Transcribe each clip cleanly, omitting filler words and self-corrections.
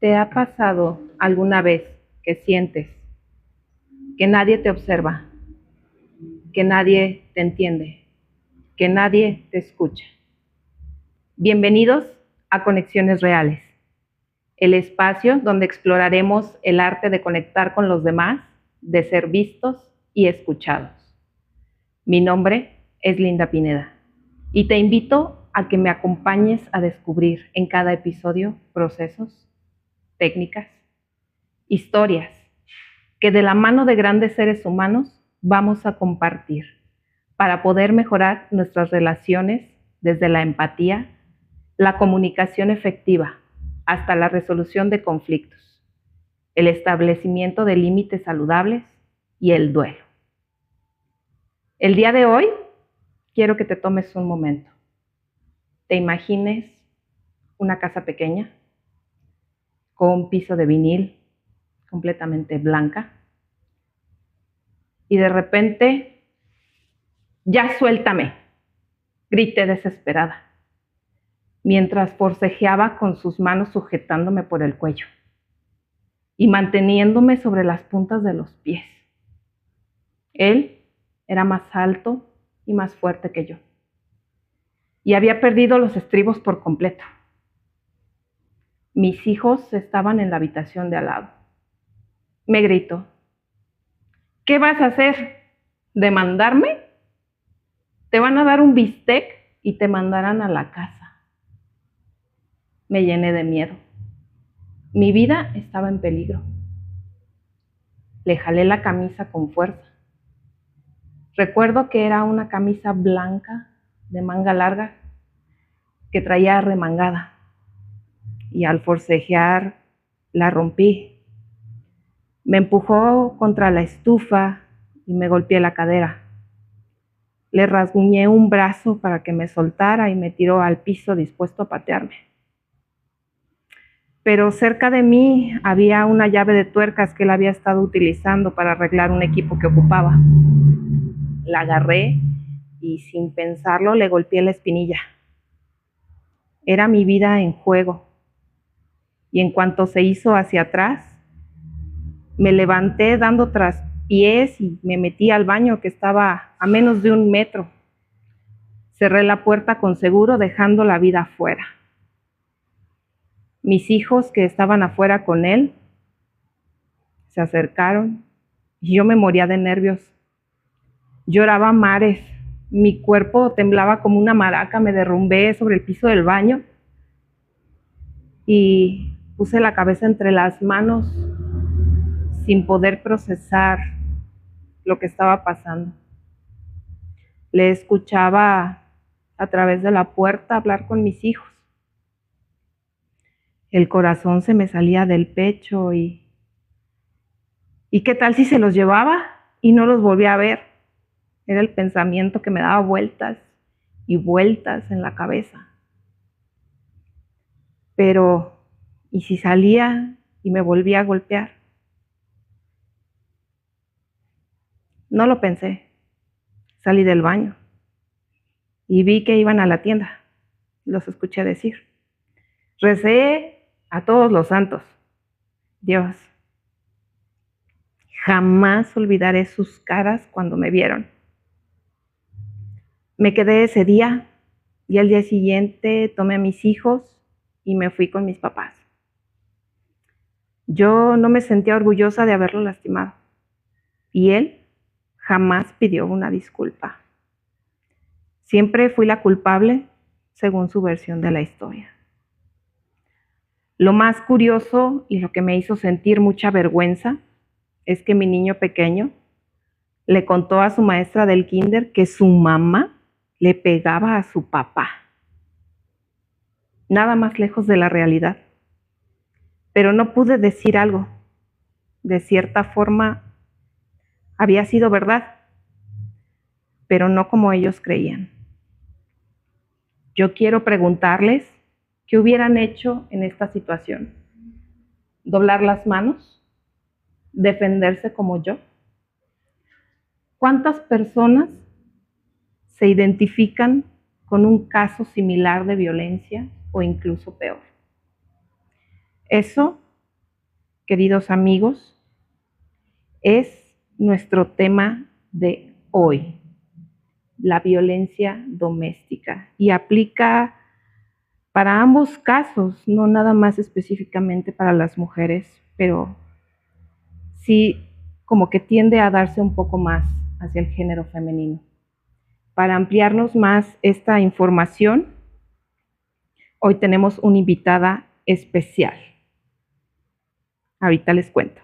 ¿Te ha pasado alguna vez que sientes que nadie te observa, que nadie te entiende, que nadie te escucha? Bienvenidos a Conexiones Reales, el espacio donde exploraremos el arte de conectar con los demás, de ser vistos y escuchados. Mi nombre es Linda Pineda y te invito a que me acompañes a descubrir en cada episodio procesos, técnicas, historias que de la mano de grandes seres humanos vamos a compartir para poder mejorar nuestras relaciones desde la empatía, la comunicación efectiva, hasta la resolución de conflictos, el establecimiento de límites saludables y el duelo. El día de hoy quiero que te tomes un momento. Te imagines una casa pequeña con piso de vinil completamente blanca y de repente, ¡ya suéltame!, grité desesperada, mientras forcejeaba con sus manos sujetándome por el cuello y manteniéndome sobre las puntas de los pies. Él era más alto y más fuerte que yo, y había perdido los estribos por completo. Mis hijos estaban en la habitación de al lado. Me gritó: ¿qué vas a hacer? ¿Demandarme? Te van a dar un bistec y te mandarán a la casa. Me llené de miedo. Mi vida estaba en peligro. Le jalé la camisa con fuerza. Recuerdo que era una camisa blanca de manga larga que traía remangada, y al forcejear la rompí. Me empujó contra la estufa y me golpeé la cadera. Le rasguñé un brazo para que me soltara y me tiró al piso dispuesto a patearme. Pero cerca de mí había una llave de tuercas que él había estado utilizando para arreglar un equipo que ocupaba. La agarré y sin pensarlo le golpeé la espinilla. Era mi vida en juego. Y en cuanto se hizo hacia atrás, me levanté dando traspiés y me metí al baño que estaba a menos de 1 metro. Cerré la puerta con seguro, dejando la vida afuera. Mis hijos, que estaban afuera con él, se acercaron y yo me moría de nervios. Lloraba a mares, mi cuerpo temblaba como una maraca, me derrumbé sobre el piso del baño y puse la cabeza entre las manos sin poder procesar lo que estaba pasando. Le escuchaba a través de la puerta hablar con mis hijos. El corazón se me salía del pecho y ¿qué tal si se los llevaba y no los volvía a ver? Era el pensamiento que me daba vueltas y vueltas en la cabeza. Pero, ¿y si salía y me volvía a golpear? No lo pensé. Salí del baño y vi que iban a la tienda. Los escuché decir: recé a todos los santos. Dios, jamás olvidaré sus caras cuando me vieron. Me quedé ese día y al día siguiente tomé a mis hijos y me fui con mis papás. Yo no me sentía orgullosa de haberlo lastimado y él jamás pidió una disculpa. Siempre fui la culpable según su versión de la historia. Lo más curioso y lo que me hizo sentir mucha vergüenza es que mi niño pequeño le contó a su maestra del kinder que su mamá le pegaba a su papá. Nada más lejos de la realidad. Pero no pude decir algo. De cierta forma, había sido verdad, pero no como ellos creían. Yo quiero preguntarles qué hubieran hecho en esta situación. ¿Doblar las manos? ¿Defenderse como yo? ¿Cuántas personas se identifican con un caso similar de violencia o incluso peor? Eso queridos amigos, es nuestro tema de hoy, la violencia doméstica, y aplica para ambos casos, no nada más específicamente para las mujeres, pero sí como que tiende a darse un poco más hacia el género femenino. Para ampliarnos más esta información, hoy tenemos una invitada especial. Ahorita les cuento.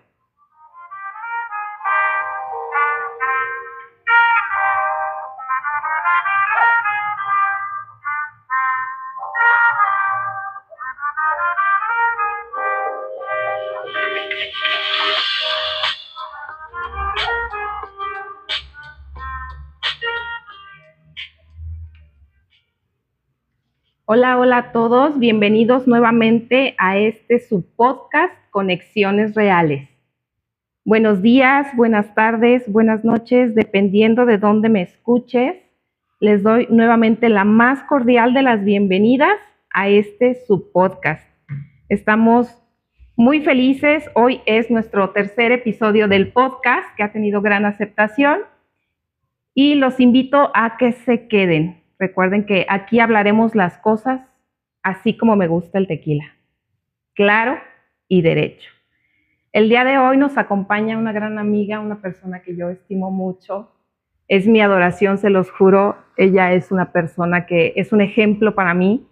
Hola, hola a todos, bienvenidos nuevamente a su podcast Conexiones Reales. Buenos días, buenas tardes, buenas noches, dependiendo de dónde me escuches. Les doy nuevamente la más cordial de las bienvenidas a su podcast. Estamos muy felices, hoy es nuestro tercer episodio del podcast que ha tenido gran aceptación y los invito a que se queden. Recuerden que aquí hablaremos las cosas así como me gusta el tequila, claro y derecho. El día de hoy nos acompaña una gran amiga, una persona que yo estimo mucho. Es mi adoración, se los juro. Ella es una persona que es un ejemplo para mí.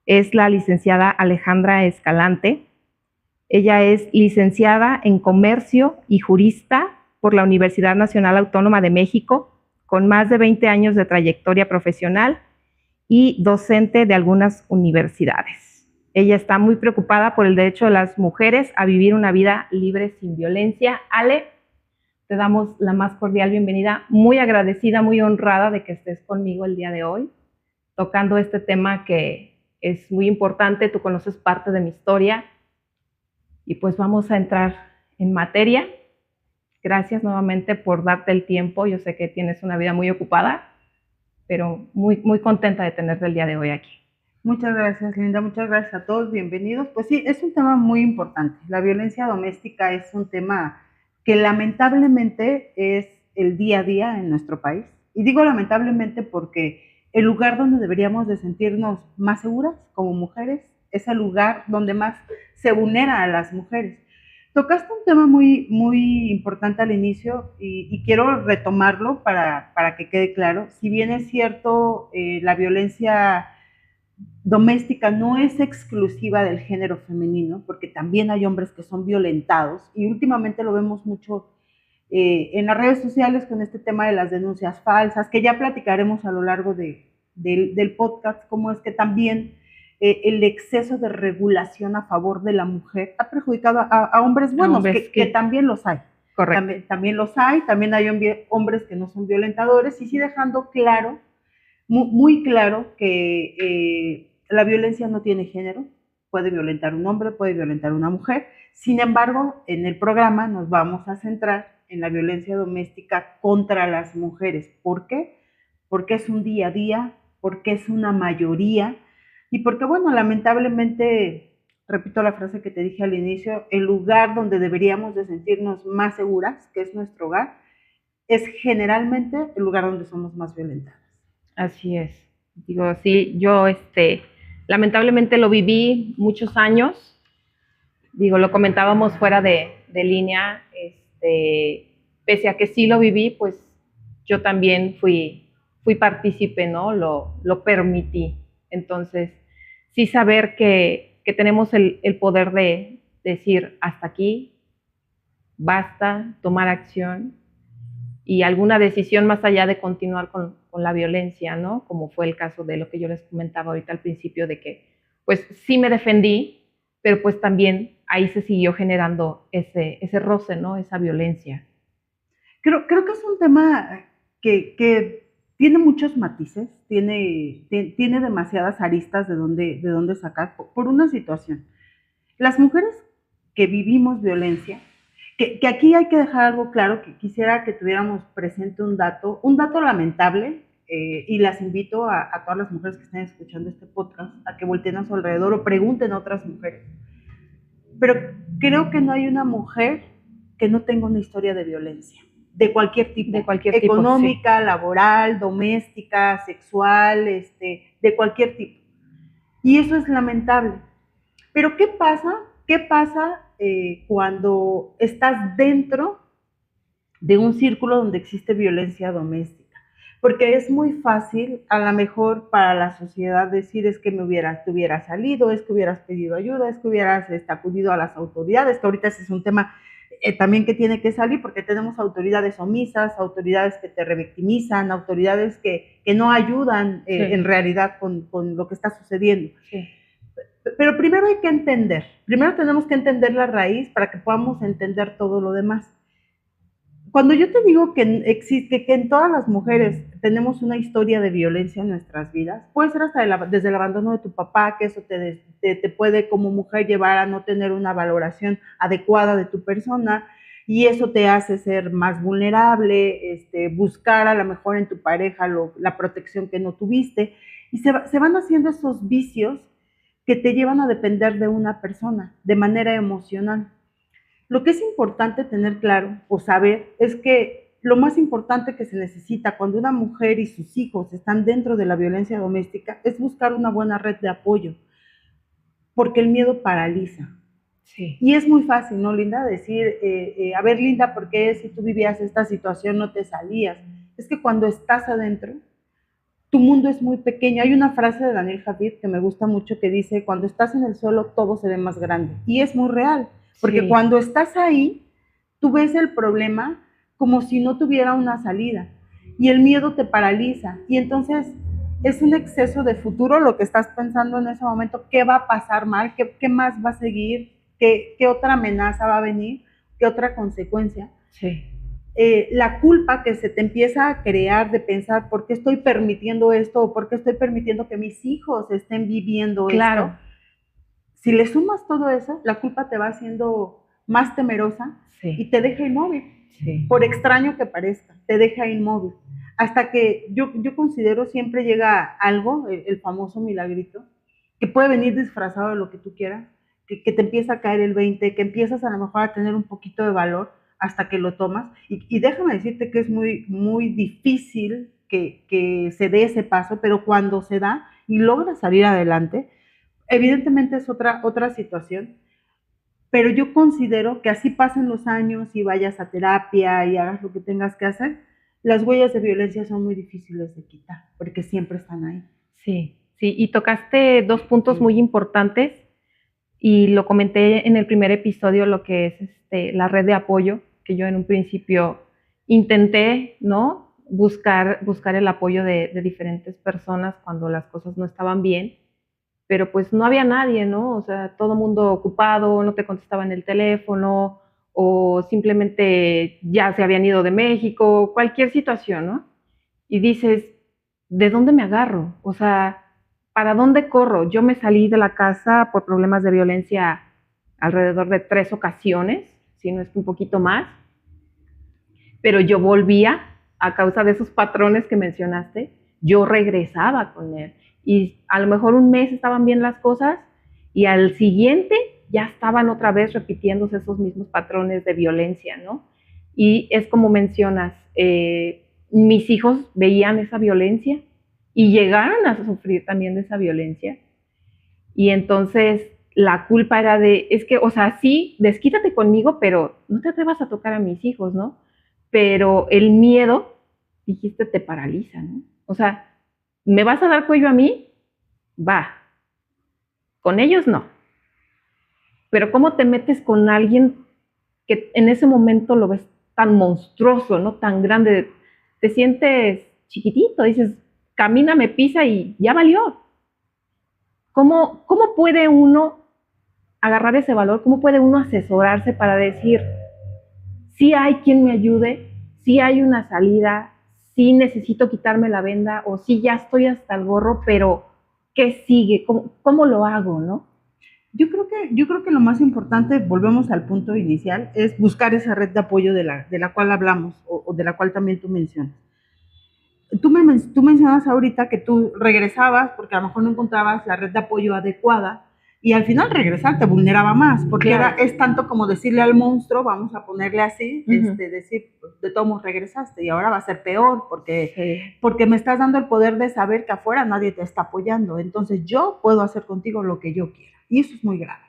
Es la licenciada Alejandra Escalante. Ella es licenciada en Comercio y jurista por la Universidad Nacional Autónoma de México, con más de 20 años de trayectoria profesional y docente de algunas universidades. Ella está muy preocupada por el derecho de las mujeres a vivir una vida libre sin violencia. Ale, te damos la más cordial bienvenida, muy agradecida, muy honrada de que estés conmigo el día de hoy, tocando este tema que es muy importante. Tú conoces parte de mi historia y pues vamos a entrar en materia. Gracias nuevamente por darte el tiempo. Yo sé que tienes una vida muy ocupada, pero muy, muy contenta de tenerte el día de hoy aquí. Muchas gracias, Linda. Muchas gracias a todos. Bienvenidos. Pues sí, es un tema muy importante. La violencia doméstica es un tema que lamentablemente es el día a día en nuestro país. Y digo lamentablemente porque el lugar donde deberíamos de sentirnos más seguras como mujeres es el lugar donde más se vulnera a las mujeres. Tocaste un tema muy importante al inicio y quiero retomarlo para que quede claro. Si bien es cierto, la violencia doméstica no es exclusiva del género femenino, porque también hay hombres que son violentados y últimamente lo vemos mucho en las redes sociales con este tema de las denuncias falsas, que ya platicaremos a lo largo del podcast, cómo es que también el exceso de regulación a favor de la mujer ha perjudicado a hombres buenos, hombres que también los hay. Correcto. También los hay, también hay hombres que no son violentadores, y sí dejando claro, muy claro, que la violencia no tiene género, puede violentar un hombre, puede violentar una mujer. Sin embargo, en el programa nos vamos a centrar en la violencia doméstica contra las mujeres. ¿Por qué? Porque es un día a día, porque es una mayoría y porque, bueno, lamentablemente, repito la frase que te dije al inicio, el lugar donde deberíamos de sentirnos más seguras, que es nuestro hogar, es generalmente el lugar donde somos más violentadas. Así es. Digo, sí, yo lamentablemente lo viví muchos años. Digo, lo comentábamos fuera de línea. Pese a que sí lo viví, pues yo también fui partícipe, ¿no? Lo permití. Entonces, sí saber que tenemos el poder de decir hasta aquí, basta, tomar acción y alguna decisión más allá de continuar con la violencia, ¿no? Como fue el caso de lo que yo les comentaba ahorita al principio, de que pues sí me defendí, pero pues también ahí se siguió generando ese roce, ¿no? Esa violencia. Creo que es un tema que tiene muchos matices, tiene demasiadas aristas de dónde sacar por una situación. Las mujeres que vivimos violencia, que aquí hay que dejar algo claro, que quisiera que tuviéramos presente un dato lamentable, y las invito a todas las mujeres que estén escuchando este podcast a que volteen a su alrededor o pregunten a otras mujeres. pero creo que no hay una mujer que no tenga una historia de violencia, de cualquier tipo, económica, sí. Laboral, doméstica, sexual, de cualquier tipo. Y eso es lamentable. Pero ¿qué pasa? ¿Qué pasa cuando estás dentro de un círculo donde existe violencia doméstica? Porque es muy fácil, a lo mejor para la sociedad, decir es que te hubieras salido, es que hubieras pedido ayuda, es que hubieras acudido a las autoridades, que ahorita ese es un tema también que tiene que salir, porque tenemos autoridades omisas, autoridades que te revictimizan, autoridades que no ayudan en realidad con lo que está sucediendo. Sí. Pero primero hay que entender, primero tenemos que entender la raíz para que podamos entender todo lo demás. Cuando yo te digo que existe, que en todas las mujeres tenemos una historia de violencia en nuestras vidas, puede ser hasta desde el abandono de tu papá, que eso te puede como mujer llevar a no tener una valoración adecuada de tu persona, y eso te hace ser más vulnerable, buscar a lo mejor en tu pareja la protección que no tuviste, y se van haciendo esos vicios que te llevan a depender de una persona de manera emocional. Lo que es importante tener claro o saber es que lo más importante que se necesita cuando una mujer y sus hijos están dentro de la violencia doméstica es buscar una buena red de apoyo, porque el miedo paraliza. Sí. Y es muy fácil, ¿no, Linda? Decir, a ver, Linda, ¿por qué si tú vivías esta situación no te salías? Es que cuando estás adentro, tu mundo es muy pequeño. Hay una frase de Daniel Javid que me gusta mucho que dice, cuando estás en el suelo todo se ve más grande. Y es muy real, porque cuando estás ahí, tú ves el problema como si no tuviera una salida y el miedo te paraliza y entonces es un exceso de futuro lo que estás pensando en ese momento, qué va a pasar mal, qué más va a seguir, qué otra amenaza va a venir, qué otra consecuencia. Sí. La culpa que se te empieza a crear de pensar por qué estoy permitiendo esto o por qué estoy permitiendo que mis hijos estén viviendo esto. Si le sumas todo eso, la culpa te va haciendo más temerosa y te deja inmóvil. Por extraño que parezca, te deja inmóvil. Hasta que yo considero siempre llega algo, el famoso milagrito, que puede venir disfrazado de lo que tú quieras, que te empieza a caer el 20, que empiezas a lo mejor a tener un poquito de valor hasta que lo tomas. Y déjame decirte que es muy, muy difícil que se dé ese paso, pero cuando se da y logras salir adelante, evidentemente es otra situación, pero yo considero que así pasen los años y vayas a terapia y hagas lo que tengas que hacer, las huellas de violencia son muy difíciles de quitar, porque siempre están ahí. Sí, sí, y tocaste dos puntos muy importantes y lo comenté en el primer episodio, lo que es la red de apoyo, que yo en un principio intenté, ¿no? Buscar el apoyo de diferentes personas cuando las cosas no estaban bien, pero pues no había nadie, ¿no? O sea, todo el mundo ocupado, no te contestaban el teléfono o simplemente ya se habían ido de México, cualquier situación, ¿no? Y dices, ¿de dónde me agarro? O sea, ¿para dónde corro? Yo me salí de la casa por problemas de violencia alrededor de 3 ocasiones, si no es que un poquito más, pero yo volvía a causa de esos patrones que mencionaste, yo regresaba con él y a lo mejor un mes estaban bien las cosas y al siguiente ya estaban otra vez repitiéndose esos mismos patrones de violencia, ¿no? Y es como mencionas, mis hijos veían esa violencia y llegaron a sufrir también de esa violencia y entonces la culpa era de, es que, o sea, sí, desquítate conmigo, pero no te atrevas a tocar a mis hijos, ¿no? Pero el miedo, dijiste, te paraliza, ¿no? O sea, ¿me vas a dar cuello a mí? Va. Con ellos no. Pero ¿cómo te metes con alguien que en ese momento lo ves tan monstruoso, ¿no? Tan grande? Te sientes chiquitito, dices, camina, me pisa y ya valió. ¿Cómo puede uno agarrar ese valor? ¿Cómo puede uno asesorarse para decir, sí hay quien me ayude, sí hay una salida, sí necesito quitarme la venda o sí ya estoy hasta el gorro, pero ¿qué sigue? ¿Cómo lo hago, no? Yo creo que lo más importante, volvemos al punto inicial, es buscar esa red de apoyo de la cual hablamos o de la cual también tú mencionas. Tú mencionas ahorita que tú regresabas porque a lo mejor no encontrabas la red de apoyo adecuada Y al final regresar te vulneraba más, porque Claro. es tanto como decirle al monstruo, vamos a ponerle así, decir, de todos modos regresaste y ahora va a ser peor, porque me estás dando el poder de saber que afuera nadie te está apoyando, entonces yo puedo hacer contigo lo que yo quiera, y eso es muy grave.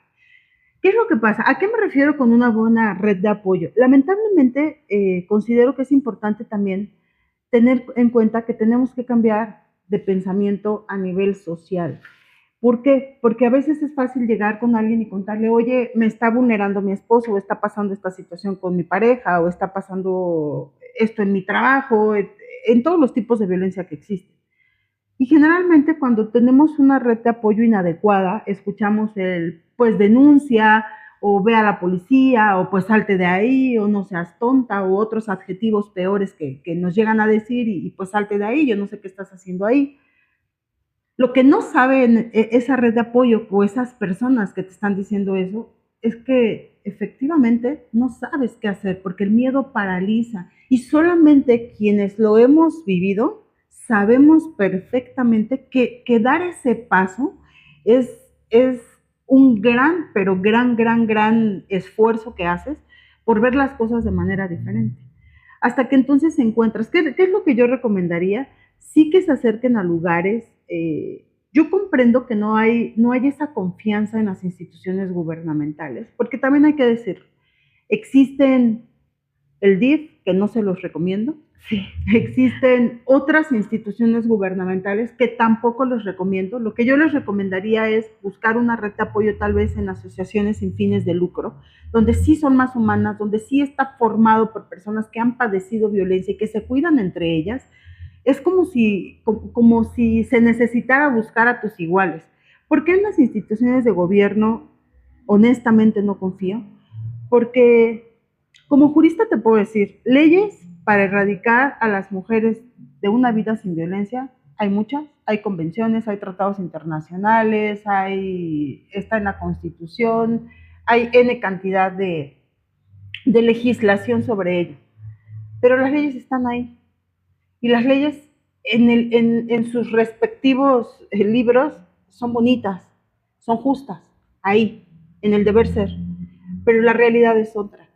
¿Qué es lo que pasa? ¿A qué me refiero con una buena red de apoyo? Lamentablemente, considero que es importante también tener en cuenta que tenemos que cambiar de pensamiento a nivel social. ¿Por qué? Porque a veces es fácil llegar con alguien y contarle, oye, me está vulnerando mi esposo, o está pasando esta situación con mi pareja, o está pasando esto en mi trabajo, en todos los tipos de violencia que existen. Y generalmente cuando tenemos una red de apoyo inadecuada, escuchamos pues denuncia, o ve a la policía, o pues salte de ahí, o no seas tonta, o otros adjetivos peores que nos llegan a decir, y pues salte de ahí, yo no sé qué estás haciendo ahí. Lo que no saben esa red de apoyo o esas personas que te están diciendo eso es que efectivamente no sabes qué hacer porque el miedo paraliza y solamente quienes lo hemos vivido sabemos perfectamente que dar ese paso es un gran, pero gran esfuerzo que haces por ver las cosas de manera diferente. Hasta que entonces encuentras, ¿qué es lo que yo recomendaría? Sí que se acerquen a lugares. Yo comprendo que no hay esa confianza en las instituciones gubernamentales, porque también hay que decir, existen el DIF, que no se los recomiendo. Sí. Existen otras instituciones gubernamentales que tampoco les recomiendo. Lo que yo les recomendaría es buscar una red de apoyo tal vez en asociaciones sin fines de lucro, donde sí son más humanas, donde sí está formado por personas que han padecido violencia y que se cuidan entre ellas. Es como si se necesitara buscar a tus iguales. ¿Por qué en las instituciones de gobierno honestamente no confío? Porque como jurista te puedo decir, leyes para erradicar a las mujeres de una vida sin violencia, hay muchas, hay convenciones, hay tratados internacionales, está en la Constitución, hay N cantidad de legislación sobre ello. Pero las leyes están ahí. Y las leyes en sus respectivos libros son bonitas, son justas, ahí, en el deber ser. Pero la realidad es otra.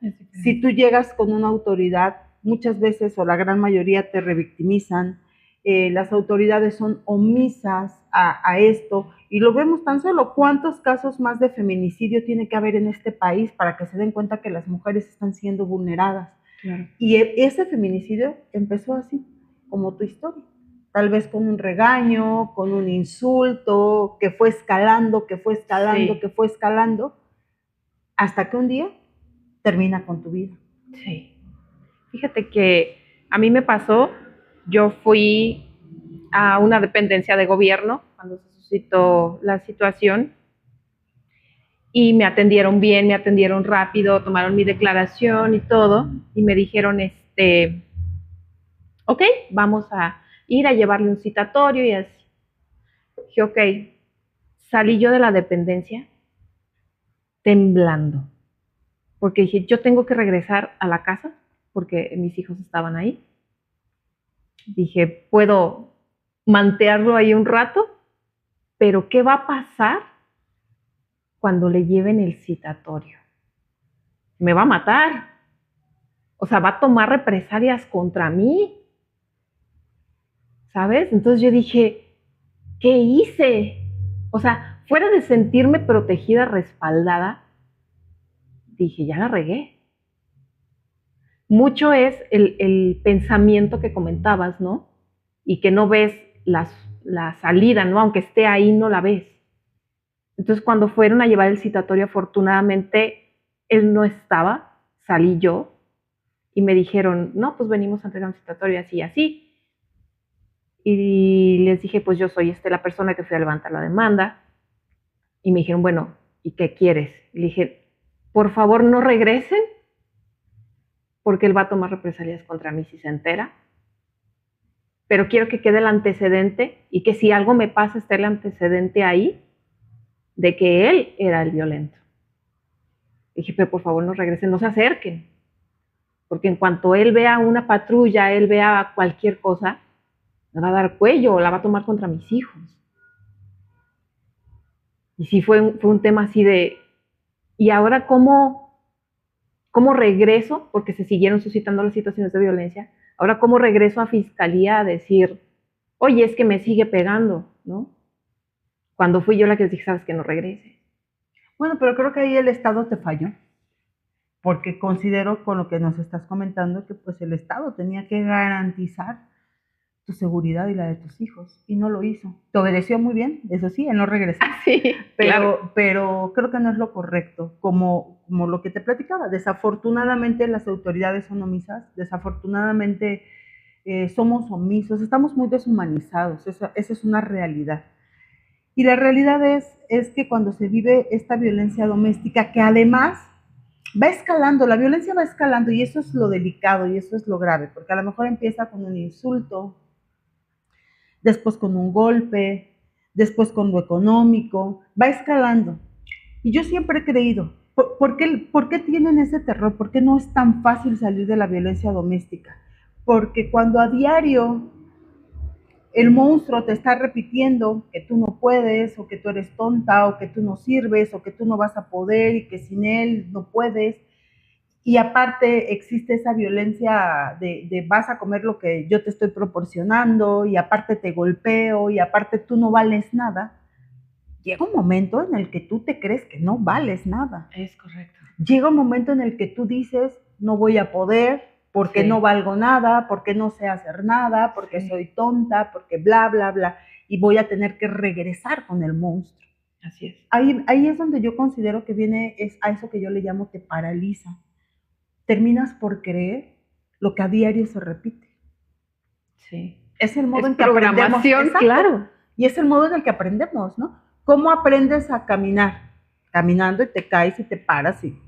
Si tú llegas con una autoridad, muchas veces o la gran mayoría te revictimizan, las autoridades son omisas a esto, y lo vemos tan solo. ¿Cuántos casos más de feminicidio tiene que haber en este país para que se den cuenta que las mujeres están siendo vulneradas? Claro. Y ese feminicidio empezó así, como tu historia. Tal vez con un regaño, con un insulto, que fue escalando, Sí. que fue escalando, hasta que un día termina con tu vida. Sí. Fíjate que a mí me pasó, yo fui a una dependencia de gobierno cuando se suscitó la situación y me atendieron bien, me atendieron rápido, tomaron mi declaración y todo y me dijeron, ok, vamos a ir a llevarle un citatorio y así. Dije, ok, salí yo de la dependencia temblando, porque dije, yo tengo que regresar a la casa porque mis hijos estaban ahí. Dije, puedo mantenerlo ahí un rato, pero ¿qué va a pasar cuando le lleven el citatorio? Me va a matar. O sea, va a tomar represalias contra mí. ¿Sabes? Entonces yo dije, ¿qué hice? O sea, fuera de sentirme protegida, respaldada, dije, ya la regué. Mucho es el pensamiento que comentabas, ¿no? Y que no ves la salida, ¿no? Aunque esté ahí, no la ves. Entonces, cuando fueron a llevar el citatorio, afortunadamente, él no estaba, salí yo, y me dijeron, no, pues venimos a entregar un citatorio así y así. Y les dije, pues yo soy la persona que fui a levantar la demanda. Y me dijeron, bueno, ¿y qué quieres? Y le dije, por favor, no regresen, porque él va a tomar represalias contra mí si se entera. Pero quiero que quede el antecedente y que si algo me pasa, esté el antecedente ahí de que él era el violento. Dije, pero por favor no regresen, no se acerquen. Porque en cuanto él vea una patrulla, él vea cualquier cosa, me va a dar cuello o la va a tomar contra mis hijos. Y sí fue un tema así de, ¿y ahora cómo regreso? Porque se siguieron suscitando las situaciones de violencia. Ahora, ¿cómo regreso a fiscalía a decir, oye, es que me sigue pegando, ¿no? Cuando fui yo la que les dije, sabes que no regrese. Bueno, pero creo que ahí el Estado te falló, porque considero con lo que nos estás comentando que pues el Estado tenía que garantizar tu seguridad y la de tus hijos, y no lo hizo. Te obedeció muy bien, eso sí, él no regresó. Sí, claro. Pero creo que no es lo correcto, como lo que te platicaba. Desafortunadamente las autoridades son omisas, desafortunadamente somos omisos, estamos muy deshumanizados, esa es una realidad. Y la realidad es que cuando se vive esta violencia doméstica, que además va escalando, la violencia va escalando, y eso es lo delicado y eso es lo grave, porque a lo mejor empieza con un insulto, después con un golpe, después con lo económico, va escalando. Y yo siempre he creído, ¿por qué tienen ese terror? ¿Por qué no es tan fácil salir de la violencia doméstica? Porque cuando a diario el monstruo te está repitiendo que tú no puedes, o que tú eres tonta, o que tú no sirves, o que tú no vas a poder, y que sin él no puedes, y aparte existe esa violencia de vas a comer lo que yo te estoy proporcionando, y aparte te golpeo, y aparte tú no vales nada, llega un momento en el que tú te crees que no vales nada. Es correcto. Llega un momento en el que tú dices, no voy a poder, porque no valgo nada, porque no sé hacer nada, porque soy tonta, porque bla, bla, bla, y voy a tener que regresar con el monstruo. Así es. Ahí es donde yo considero que viene a eso que yo le llamo te paraliza. Terminas por creer lo que a diario se repite. Sí. Es el modo es en que aprendemos. Exacto. Claro. Y es el modo en el que aprendemos, ¿no? ¿Cómo aprendes a caminar? Caminando, y te caes y te paras, y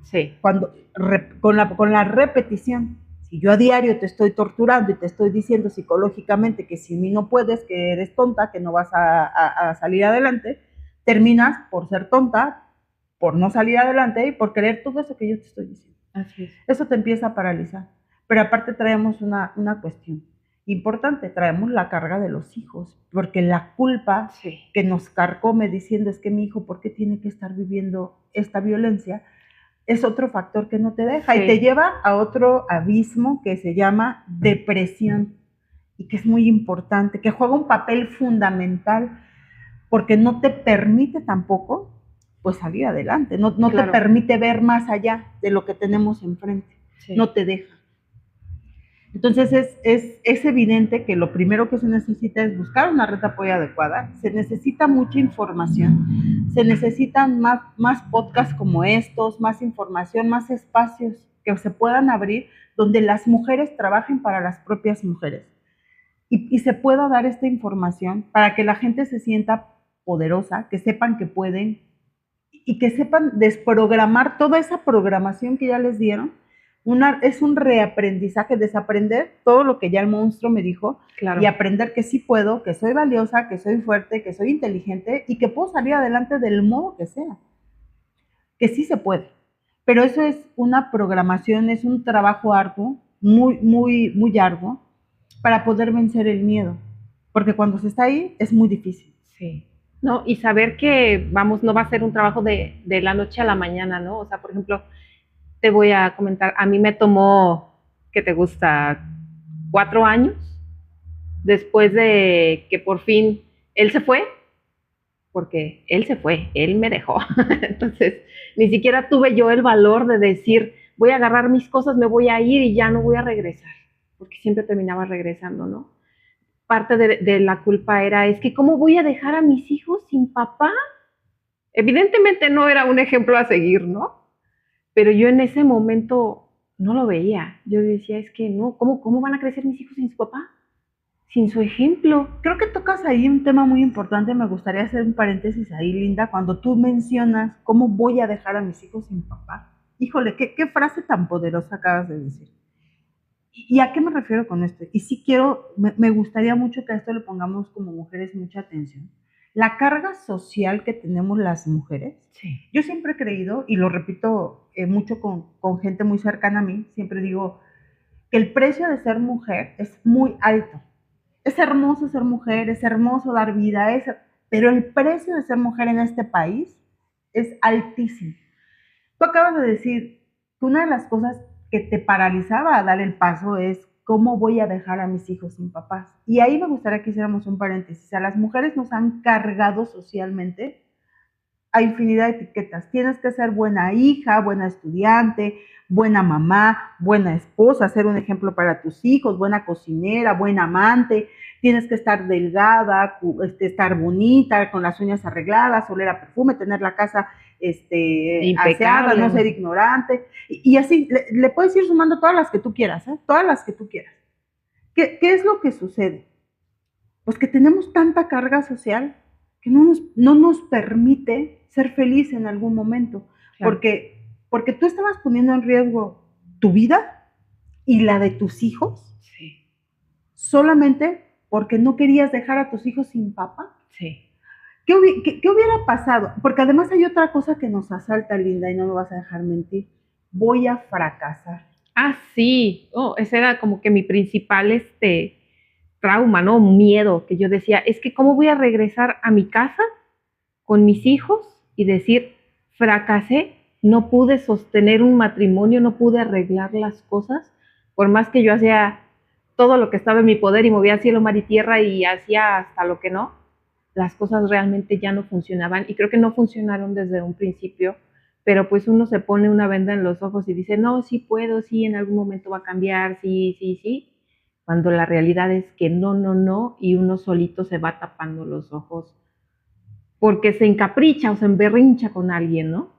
sí. Con la repetición. Si yo a diario te estoy torturando y te estoy diciendo psicológicamente que sin mí no puedes, que eres tonta, que no vas a salir adelante, terminas por ser tonta, por no salir adelante y por creer todo eso que yo te estoy diciendo. Así es. Eso te empieza a paralizar. Pero aparte traemos una cuestión importante, traemos la carga de los hijos, porque la culpa que nos carcome diciendo es que mi hijo, ¿por qué tiene que estar viviendo esta violencia? Es otro factor que no te deja y te lleva a otro abismo que se llama depresión, y que es muy importante, que juega un papel fundamental, porque no te permite tampoco pues salir adelante, no te permite ver más allá de lo que tenemos enfrente, no te deja. Entonces es evidente que lo primero que se necesita es buscar una red de apoyo adecuada, se necesita mucha información, se necesitan más podcasts como estos, más información, más espacios que se puedan abrir donde las mujeres trabajen para las propias mujeres, y se pueda dar esta información para que la gente se sienta poderosa, que sepan que pueden, y que sepan desprogramar toda esa programación que ya les dieron. Es un reaprendizaje, desaprender todo lo que ya el monstruo me dijo, y aprender que sí puedo, que soy valiosa, que soy fuerte, que soy inteligente y que puedo salir adelante del modo que sea, que sí se puede. Pero eso es una programación, es un trabajo arduo, muy, muy, muy arduo, para poder vencer el miedo, porque cuando se está ahí es muy difícil. Sí. No, y saber que, vamos, no va a ser un trabajo de la noche a la mañana, ¿no? O sea, por ejemplo, te voy a comentar, a mí me tomó, ¿qué te gusta? 4 años, después de que por fin él se fue, porque él se fue, él me dejó. Entonces, ni siquiera tuve yo el valor de decir, voy a agarrar mis cosas, me voy a ir y ya no voy a regresar, porque siempre terminaba regresando, ¿no? Parte de la culpa era, es que ¿cómo voy a dejar a mis hijos sin papá? Evidentemente no era un ejemplo a seguir, ¿no? Pero yo en ese momento no lo veía. Yo decía, es que no, ¿cómo van a crecer mis hijos sin su papá? Sin su ejemplo. Creo que tocas ahí un tema muy importante. Me gustaría hacer un paréntesis ahí, Linda, cuando tú mencionas cómo voy a dejar a mis hijos sin papá. Híjole, qué frase tan poderosa acabas de decir. ¿Y a qué me refiero con esto? Y sí me gustaría mucho que a esto le pongamos como mujeres mucha atención. La carga social que tenemos las mujeres, yo siempre he creído, y lo repito mucho con gente muy cercana a mí, siempre digo que el precio de ser mujer es muy alto. Es hermoso ser mujer, es hermoso dar vida, pero el precio de ser mujer en este país es altísimo. Tú acabas de decir que una de las cosas que te paralizaba a dar el paso es cómo voy a dejar a mis hijos sin papás. Y ahí me gustaría que hiciéramos un paréntesis. A las mujeres nos han cargado socialmente a infinidad de etiquetas. Tienes que ser buena hija, buena estudiante, buena mamá, buena esposa, ser un ejemplo para tus hijos, buena cocinera, buena amante. Tienes que estar delgada, estar bonita, con las uñas arregladas, oler a perfume, tener la casa aseada, no ser ignorante. Y así, le puedes ir sumando todas las que tú quieras, ¿eh? Todas las que tú quieras. ¿Qué es lo que sucede? Pues que tenemos tanta carga social que no nos permite ser feliz en algún momento. Claro. Porque tú estabas poniendo en riesgo tu vida y la de tus hijos. Sí. Solamente porque no querías dejar a tus hijos sin papá. Sí. ¿Qué hubiera pasado? Porque además hay otra cosa que nos asalta, Linda, y no me vas a dejar mentir. Voy a fracasar. Ah, sí. Oh, ese era como que mi principal trauma, ¿no? Miedo, que yo decía, es que ¿cómo voy a regresar a mi casa con mis hijos y decir, fracasé, no pude sostener un matrimonio, no pude arreglar las cosas, por más que yo hacía todo lo que estaba en mi poder y movía cielo, mar y tierra y hacía hasta lo que no, las cosas realmente ya no funcionaban y creo que no funcionaron desde un principio, pero pues uno se pone una venda en los ojos y dice, no, sí puedo, sí, en algún momento va a cambiar, sí, sí, sí, cuando la realidad es que no, no, no, y uno solito se va tapando los ojos porque se encapricha o se emberrincha con alguien, ¿no?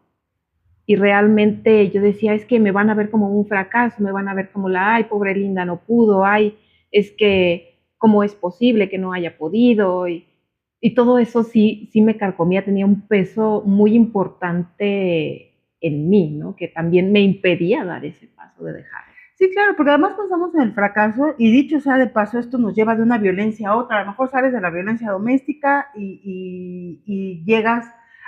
Y realmente yo decía, es que me van a ver como un fracaso, me van a ver como ay, pobre Linda, no pudo, ay, es que, ¿cómo es posible que no haya podido? Y todo eso sí me carcomía, tenía un peso muy importante en mí, ¿no? Que también me impedía dar ese paso de dejar. Sí, claro, porque además pensamos en el fracaso y dicho sea de paso, esto nos lleva de una violencia a otra. A lo mejor sales de la violencia doméstica y llegas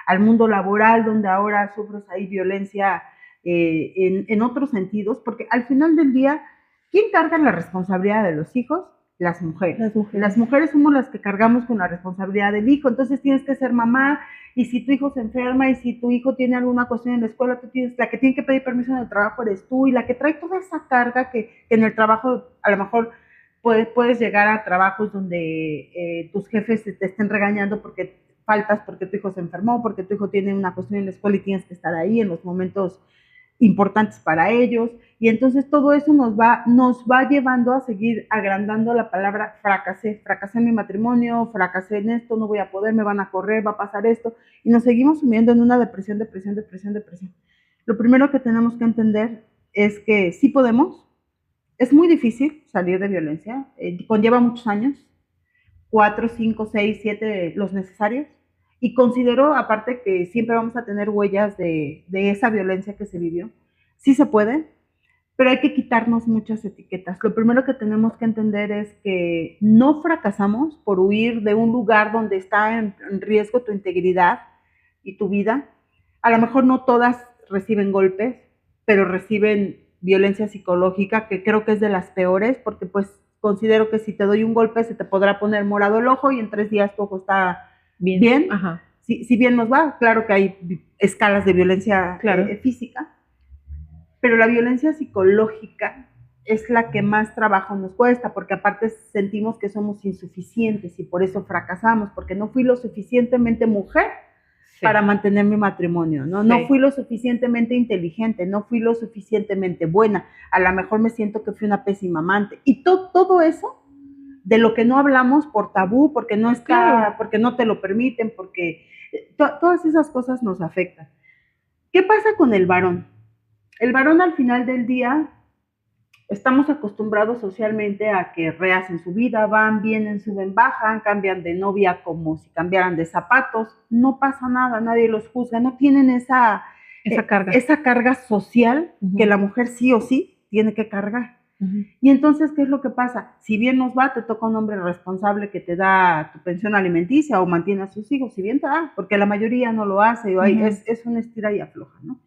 al mundo laboral donde ahora sufres ahí violencia en otros sentidos, porque al final del día, ¿quién carga la responsabilidad de los hijos? Las mujeres. Las mujeres somos las que cargamos con la responsabilidad del hijo, entonces tienes que ser mamá, y si tu hijo se enferma y si tu hijo tiene alguna cuestión en la escuela, tú tienes, la que tiene que pedir permiso en el trabajo eres tú, y la que trae toda esa carga que en el trabajo a lo mejor puedes llegar a trabajos donde tus jefes te estén regañando porque faltas, porque tu hijo se enfermó, porque tu hijo tiene una cuestión en la escuela y tienes que estar ahí en los momentos importantes para ellos, y entonces todo eso nos va llevando a seguir agrandando la palabra fracasé en mi matrimonio, fracasé en esto, no voy a poder, me van a correr, va a pasar esto, y nos seguimos sumiendo en una depresión. Lo primero que tenemos que entender es que sí podemos, es muy difícil salir de violencia, conlleva muchos años, 4, 5, 6, 7, los necesarios, y considero, aparte, que siempre vamos a tener huellas de esa violencia que se vivió. Sí se puede, pero hay que quitarnos muchas etiquetas. Lo primero que tenemos que entender es que no fracasamos por huir de un lugar donde está en riesgo tu integridad y tu vida. A lo mejor no todas reciben golpes, pero reciben violencia psicológica, que creo que es de las peores, porque pues considero que si te doy un golpe se te podrá poner morado el ojo y en 3 días tu ojo está bien. Ajá. Si bien nos va, claro que hay escalas de violencia física, pero la violencia psicológica es la que más trabajo nos cuesta, porque aparte sentimos que somos insuficientes y por eso fracasamos, porque no fui lo suficientemente mujer para mantener mi matrimonio, ¿no? No fui lo suficientemente inteligente, no fui lo suficientemente buena, a lo mejor me siento que fui una pésima amante, y todo eso de lo que no hablamos por tabú, porque no está, porque no te lo permiten, porque todas esas cosas nos afectan. ¿Qué pasa con el varón? El varón al final del día, estamos acostumbrados socialmente a que rehacen su vida, van, vienen, suben, bajan, cambian de novia como si cambiaran de zapatos, no pasa nada, nadie los juzga, no tienen esa carga social que la mujer sí o sí tiene que cargar. Y entonces, ¿qué es lo que pasa? Si bien nos va, te toca un hombre responsable que te da tu pensión alimenticia o mantiene a sus hijos, si bien te da, porque la mayoría no lo hace, es una estira y afloja, ¿no?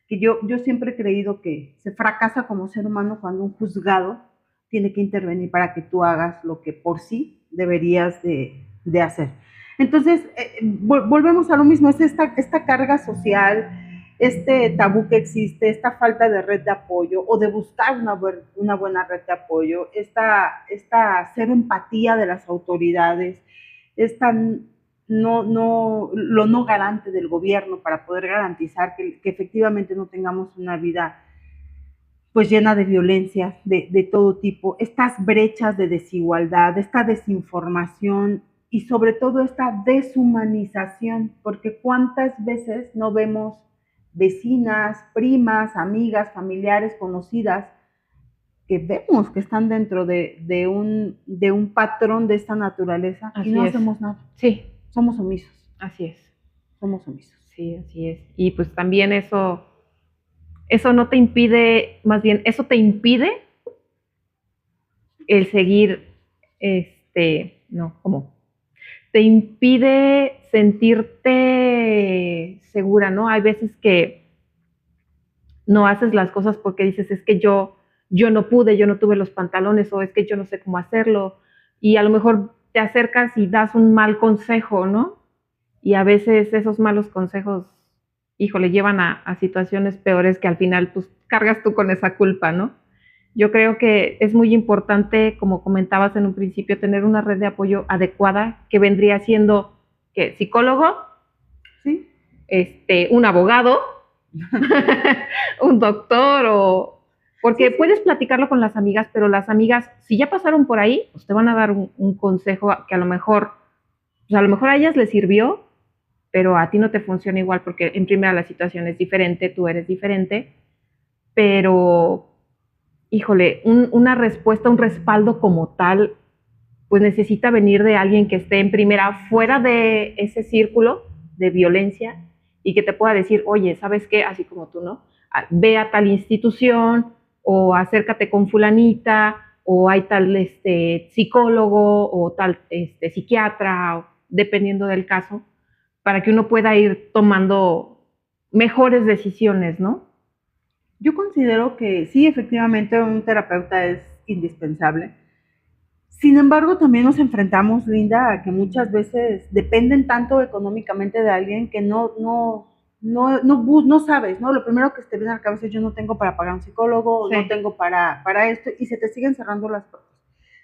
Que yo siempre he creído que se fracasa como ser humano cuando un juzgado tiene que intervenir para que tú hagas lo que por sí deberías de hacer. Entonces, volvemos a lo mismo, es esta carga social, este tabú que existe, esta falta de red de apoyo o de buscar una buena red de apoyo, esta cero empatía de las autoridades, esta lo no garante del gobierno para poder garantizar que efectivamente no tengamos una vida pues llena de violencia de todo tipo, estas brechas de desigualdad, esta desinformación y sobre todo esta deshumanización, porque cuántas veces no vemos vecinas, primas, amigas, familiares, conocidas, que vemos que están dentro de un patrón de esta naturaleza y no hacemos nada. Sí. Somos omisos. Así es. Somos omisos. Sí, así es. Y pues también eso no te impide, más bien, eso te impide el seguir, no, ¿cómo? Te impide sentirte segura, ¿no? Hay veces que no haces las cosas porque dices, es que yo no pude, yo no tuve los pantalones, o es que yo no sé cómo hacerlo, y a lo mejor te acercas y das un mal consejo, ¿no? Y a veces esos malos consejos, híjole, llevan a situaciones peores que al final pues cargas tú con esa culpa, ¿no? Yo creo que es muy importante, como comentabas en un principio, tener una red de apoyo adecuada que vendría siendo ¿qué? Psicólogo, ¿sí? Un abogado, un doctor, o porque sí, puedes platicarlo con las amigas, pero las amigas, si ya pasaron por ahí, pues te van a dar un consejo que a lo mejor a ellas les sirvió, pero a ti no te funciona igual porque en primera la situación es diferente, tú eres diferente, pero híjole, una respuesta, un respaldo como tal, pues necesita venir de alguien que esté en primera fuera de ese círculo de violencia y que te pueda decir, oye, ¿sabes qué? Así como tú, ¿no? Ve a tal institución o acércate con fulanita o hay tal psicólogo o tal psiquiatra, dependiendo del caso, para que uno pueda ir tomando mejores decisiones, ¿no? Yo considero que sí, efectivamente, un terapeuta es indispensable. Sin embargo, también nos enfrentamos, Linda, a que muchas veces dependen tanto económicamente de alguien que no sabes, ¿no? Lo primero que te viene a la cabeza es yo no tengo para pagar un psicólogo, sí, no tengo para esto, y se te siguen cerrando las puertas.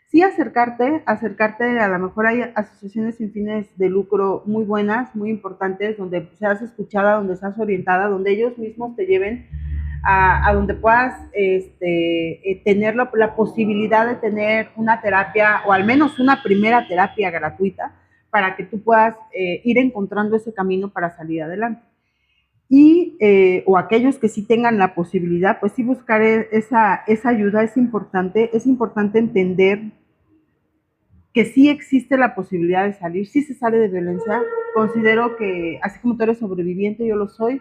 Sí, acercarte, a lo mejor hay asociaciones sin fines de lucro muy buenas, muy importantes, donde seas escuchada, donde seas orientada, donde ellos mismos te lleven a donde puedas tener la posibilidad de tener una terapia o al menos una primera terapia gratuita para que tú puedas ir encontrando ese camino para salir adelante. Y, o aquellos que sí tengan la posibilidad, pues sí buscar esa ayuda. Es importante entender que sí existe la posibilidad de salir, sí se sale de violencia. Considero que así como tú eres sobreviviente, yo lo soy.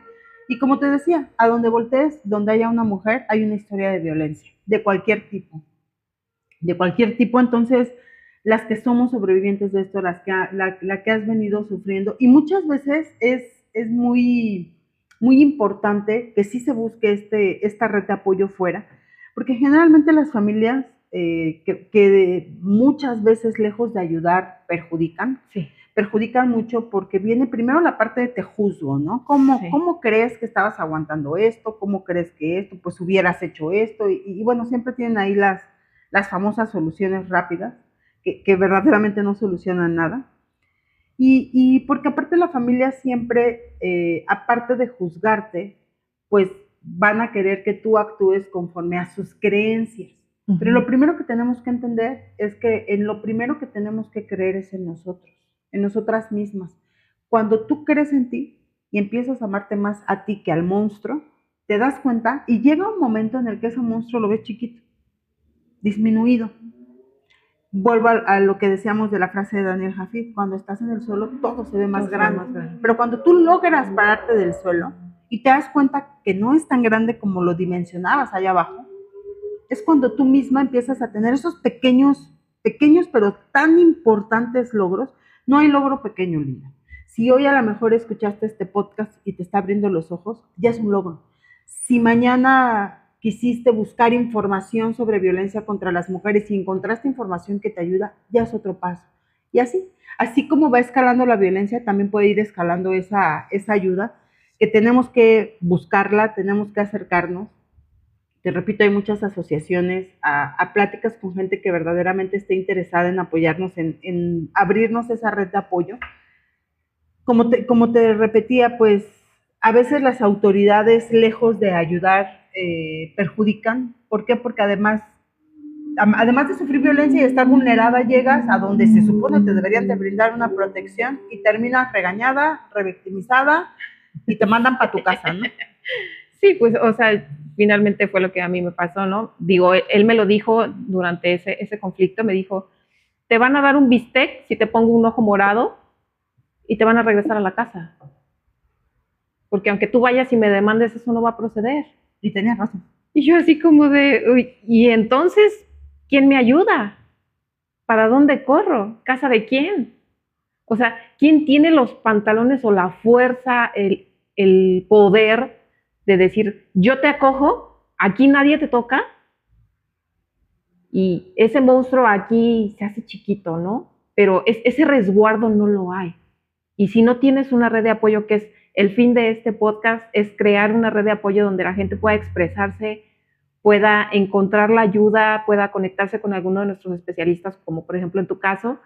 Y como te decía, a donde voltees, donde haya una mujer, hay una historia de violencia, de cualquier tipo. De cualquier tipo, entonces, las que somos sobrevivientes de esto, la que has venido sufriendo, y muchas veces es muy importante que sí se busque esta red de apoyo fuera, porque generalmente las familias que muchas veces lejos de ayudar perjudican, sí, perjudican mucho porque viene primero la parte de te juzgo, ¿no? ¿Cómo, sí, ¿Cómo crees que estabas aguantando esto? ¿Cómo crees que esto? Pues hubieras hecho esto. Y bueno, siempre tienen ahí las famosas soluciones rápidas que verdaderamente no solucionan nada. Y porque aparte la familia siempre, aparte de juzgarte, pues van a querer que tú actúes conforme a sus creencias. Uh-huh. Pero lo primero que tenemos que entender es que en lo primero que tenemos que creer es en nosotros, en nosotras mismas. Cuando tú crees en ti y empiezas a amarte más a ti que al monstruo, te das cuenta y llega un momento en el que ese monstruo lo ves chiquito, disminuido. Vuelvo a lo que decíamos de la frase de Daniel Jafid, cuando estás en el suelo todo se ve más grande. Pero cuando tú logras pararte del suelo y te das cuenta que no es tan grande como lo dimensionabas allá abajo, es cuando tú misma empiezas a tener esos pequeños pero tan importantes logros. No hay logro pequeño, Linda. Si hoy a lo mejor escuchaste este podcast y te está abriendo los ojos, ya es un logro. Si mañana quisiste buscar información sobre violencia contra las mujeres y encontraste información que te ayuda, ya es otro paso. Y así como va escalando la violencia, también puede ir escalando esa ayuda, que tenemos que buscarla, tenemos que acercarnos. Te repito, hay muchas asociaciones, a pláticas con gente que verdaderamente esté interesada en apoyarnos, en abrirnos esa red de apoyo. Como te repetía, pues a veces las autoridades, lejos de ayudar, perjudican. ¿Por qué? Porque además de sufrir violencia y estar vulnerada, llegas a donde se supone te deberían de brindar una protección y terminas regañada, revictimizada y te mandan para tu casa, ¿no? Sí, pues, o sea, finalmente fue lo que a mí me pasó, ¿no? Digo, él me lo dijo durante ese conflicto, me dijo, te van a dar un bistec si te pongo un ojo morado y te van a regresar a la casa. Porque aunque tú vayas y me demandes, eso no va a proceder. Y tenías razón. Y yo así como de, uy, y entonces, ¿quién me ayuda? ¿Para dónde corro? ¿Casa de quién? O sea, ¿quién tiene los pantalones o la fuerza, el poder de decir, yo te acojo, aquí nadie te toca? Y ese monstruo aquí se hace chiquito, ¿no? Pero ese resguardo no lo hay. Y si no tienes una red de apoyo, que es el fin de este podcast, es crear una red de apoyo donde la gente pueda expresarse, pueda encontrar la ayuda, pueda conectarse con alguno de nuestros especialistas, como por ejemplo en tu caso,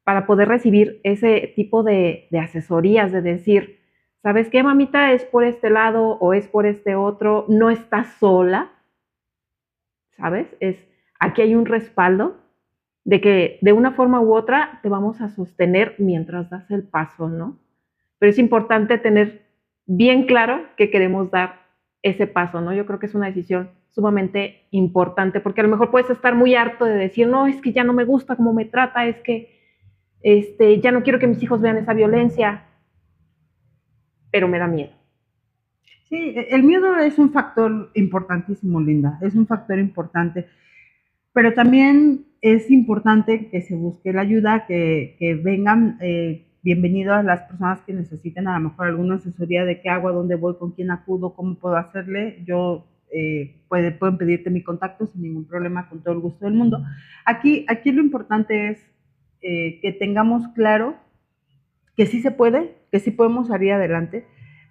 para poder recibir ese tipo de asesorías, de decir, ¿sabes qué, mamita? Es por este lado o es por este otro, no estás sola, ¿sabes? Aquí hay un respaldo de que de una forma u otra te vamos a sostener mientras das el paso, ¿no? Pero es importante tener bien claro que queremos dar ese paso, ¿no? Yo creo que es una decisión sumamente importante, porque a lo mejor puedes estar muy harto de decir, no, es que ya no me gusta cómo me trata, es que ya no quiero que mis hijos vean esa violencia, pero me da miedo. Sí, el miedo es un factor importantísimo, Linda, es un factor importante. Pero también es importante que se busque la ayuda, que vengan bienvenidas las personas que necesiten a lo mejor alguna asesoría de qué hago, a dónde voy, con quién acudo, cómo puedo hacerle. Yo pueden pedirte mi contacto sin ningún problema, con todo el gusto del mundo. Aquí lo importante es que tengamos claro que sí se puede, que sí podemos salir adelante,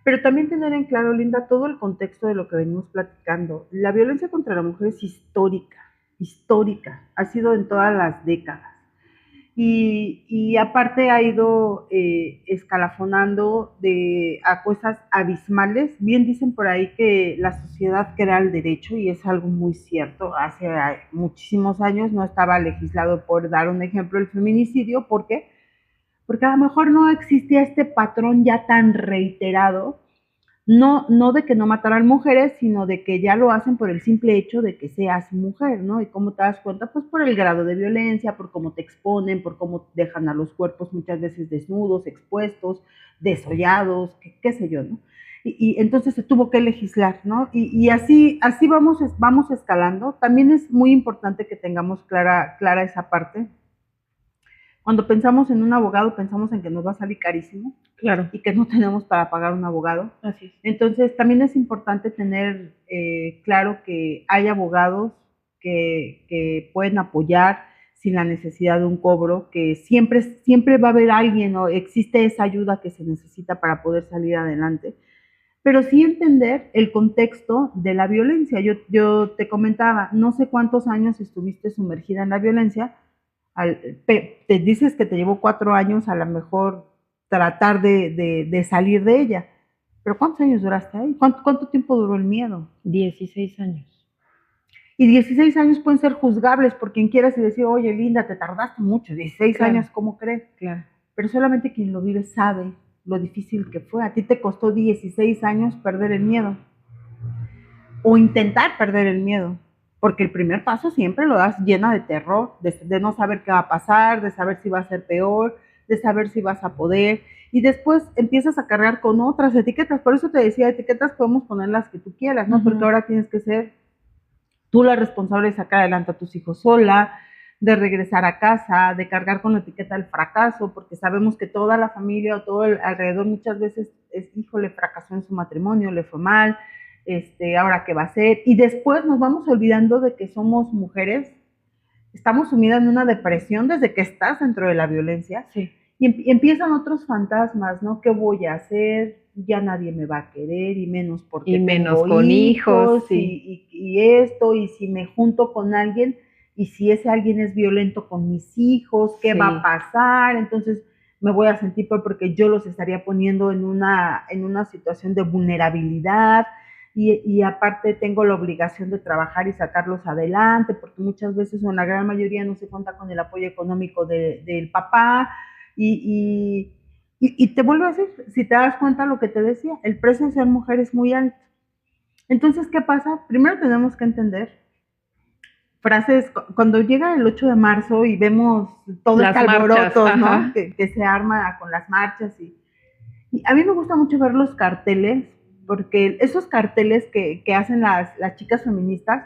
pero también tener en claro, Linda, todo el contexto de lo que venimos platicando. La violencia contra la mujer es histórica, ha sido en todas las décadas. Y aparte ha ido escalafonando a cosas abismales. Bien dicen por ahí que la sociedad crea el derecho y es algo muy cierto. Hace muchísimos años no estaba legislado, por dar un ejemplo, el feminicidio. ¿Por qué? Porque a lo mejor no existía este patrón ya tan reiterado, no de que no mataran mujeres, sino de que ya lo hacen por el simple hecho de que seas mujer, ¿no? ¿Y cómo te das cuenta? Pues por el grado de violencia, por cómo te exponen, por cómo dejan a los cuerpos muchas veces desnudos, expuestos, desollados, qué sé yo, ¿no? Y entonces se tuvo que legislar, ¿no? Y así vamos escalando. También es muy importante que tengamos clara esa parte. Cuando pensamos en un abogado, pensamos en que nos va a salir carísimo. Claro. Y que no tenemos para pagar un abogado. Así es. Entonces, también es importante tener claro que hay abogados que pueden apoyar sin la necesidad de un cobro, que siempre va a haber alguien o existe esa ayuda que se necesita para poder salir adelante. Pero sí entender el contexto de la violencia. Yo te comentaba, no sé cuántos años estuviste sumergida en la violencia. Te dices que te llevó 4 años a lo mejor tratar de salir de ella. Pero ¿cuántos años duraste ahí? ¿Cuánto tiempo duró el miedo? 16 años. Y 16 años pueden ser juzgables por quien quieras y decir, oye, Linda, te tardaste mucho, 16 claro. años, ¿cómo crees? Claro. Pero solamente quien lo vive sabe lo difícil que fue. A ti te costó 16 años perder el miedo. O intentar perder el miedo. Porque el primer paso siempre lo das llena de terror, de no saber qué va a pasar, de saber si va a ser peor, de saber si vas a poder. Y después empiezas a cargar con otras etiquetas. Por eso te decía, etiquetas podemos poner las que tú quieras, ¿no? Porque ahora tienes que ser tú la responsable de sacar adelante a tus hijos sola, de regresar a casa, de cargar con la etiqueta del fracaso, porque sabemos que toda la familia o todo el alrededor muchas veces es, híjole, fracasó en su matrimonio, le fue mal, ahora qué va a hacer. Y después nos vamos olvidando de que somos mujeres estamos sumidas en una depresión desde que estás dentro de la violencia. Sí. Y empiezan otros fantasmas, ¿no? ¿Qué voy a hacer? Ya nadie me va a querer, y menos porque Y menos tengo con hijos, sí. y esto, y si me junto con alguien, y si ese alguien es violento con mis hijos, ¿qué va a pasar? Entonces me voy a sentir peor porque yo los estaría poniendo en una situación de vulnerabilidad. Y aparte tengo la obligación de trabajar y sacarlos adelante, porque muchas veces, o en la gran mayoría, no se cuenta con el apoyo económico del papá. Y te vuelvo a decir, si te das cuenta lo que te decía, el precio de ser mujer es muy alto. Entonces, ¿qué pasa? Primero tenemos que entender frases, cuando llega el 8 de marzo y vemos todo este alboroto, ¿no? Que se arma con las marchas. Y a mí me gusta mucho ver los carteles, porque esos carteles que hacen las chicas feministas,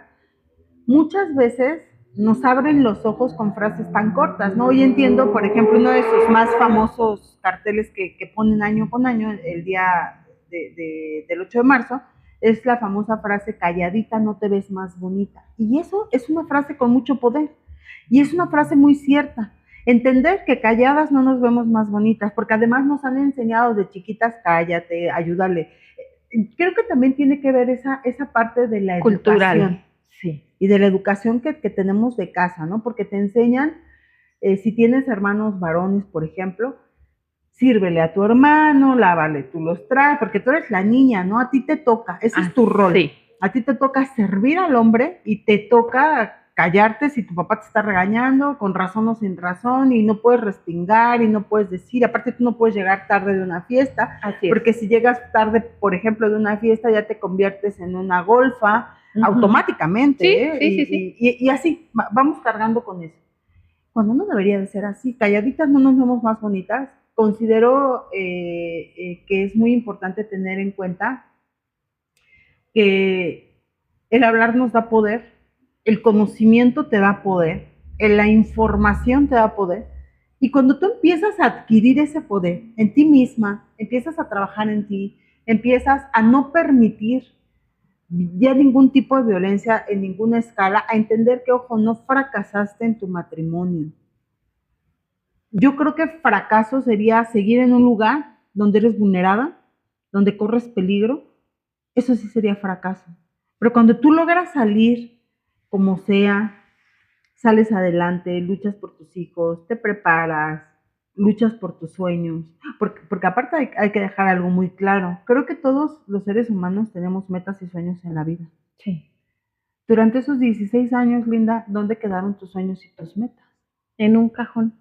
muchas veces nos abren los ojos con frases tan cortas, ¿no? Hoy entiendo, por ejemplo, uno de sus más famosos carteles que ponen año con año, el día del 8 de marzo, es la famosa frase, calladita no te ves más bonita. Y eso es una frase con mucho poder, y es una frase muy cierta. Entender que calladas no nos vemos más bonitas, porque además nos han enseñado de chiquitas, cállate, ayúdale. Creo que también tiene que ver esa parte de la cultural, educación. Sí. Y de la educación que tenemos de casa, ¿no? Porque te enseñan, si tienes hermanos varones, por ejemplo, sírvele a tu hermano, lávale tú los trajes, porque tú eres la niña, ¿no? A ti te toca, ese es tu rol. Sí. A ti te toca servir al hombre y te toca callarte si tu papá te está regañando, con razón o sin razón, y no puedes respingar y no puedes decir, aparte tú no puedes llegar tarde de una fiesta, porque si llegas tarde, por ejemplo, de una fiesta, ya te conviertes en una golfa, automáticamente. Sí. Y así, vamos cargando con eso. Cuando no debería de ser así, calladitas no nos vemos más bonitas. Considero que es muy importante tener en cuenta que el hablar nos da poder, el conocimiento te da poder, la información te da poder, y cuando tú empiezas a adquirir ese poder en ti misma, empiezas a trabajar en ti, empiezas a no permitir ya ningún tipo de violencia en ninguna escala, a entender que, ojo, no fracasaste en tu matrimonio. Yo creo que fracaso sería seguir en un lugar donde eres vulnerada, donde corres peligro. Eso sí sería fracaso. Pero cuando tú logras salir como sea, sales adelante, luchas por tus hijos, te preparas, luchas por tus sueños, porque aparte hay que dejar algo muy claro. Creo que todos los seres humanos tenemos metas y sueños en la vida. Sí. Durante esos 16 años, Linda, ¿dónde quedaron tus sueños y tus metas? En un cajón,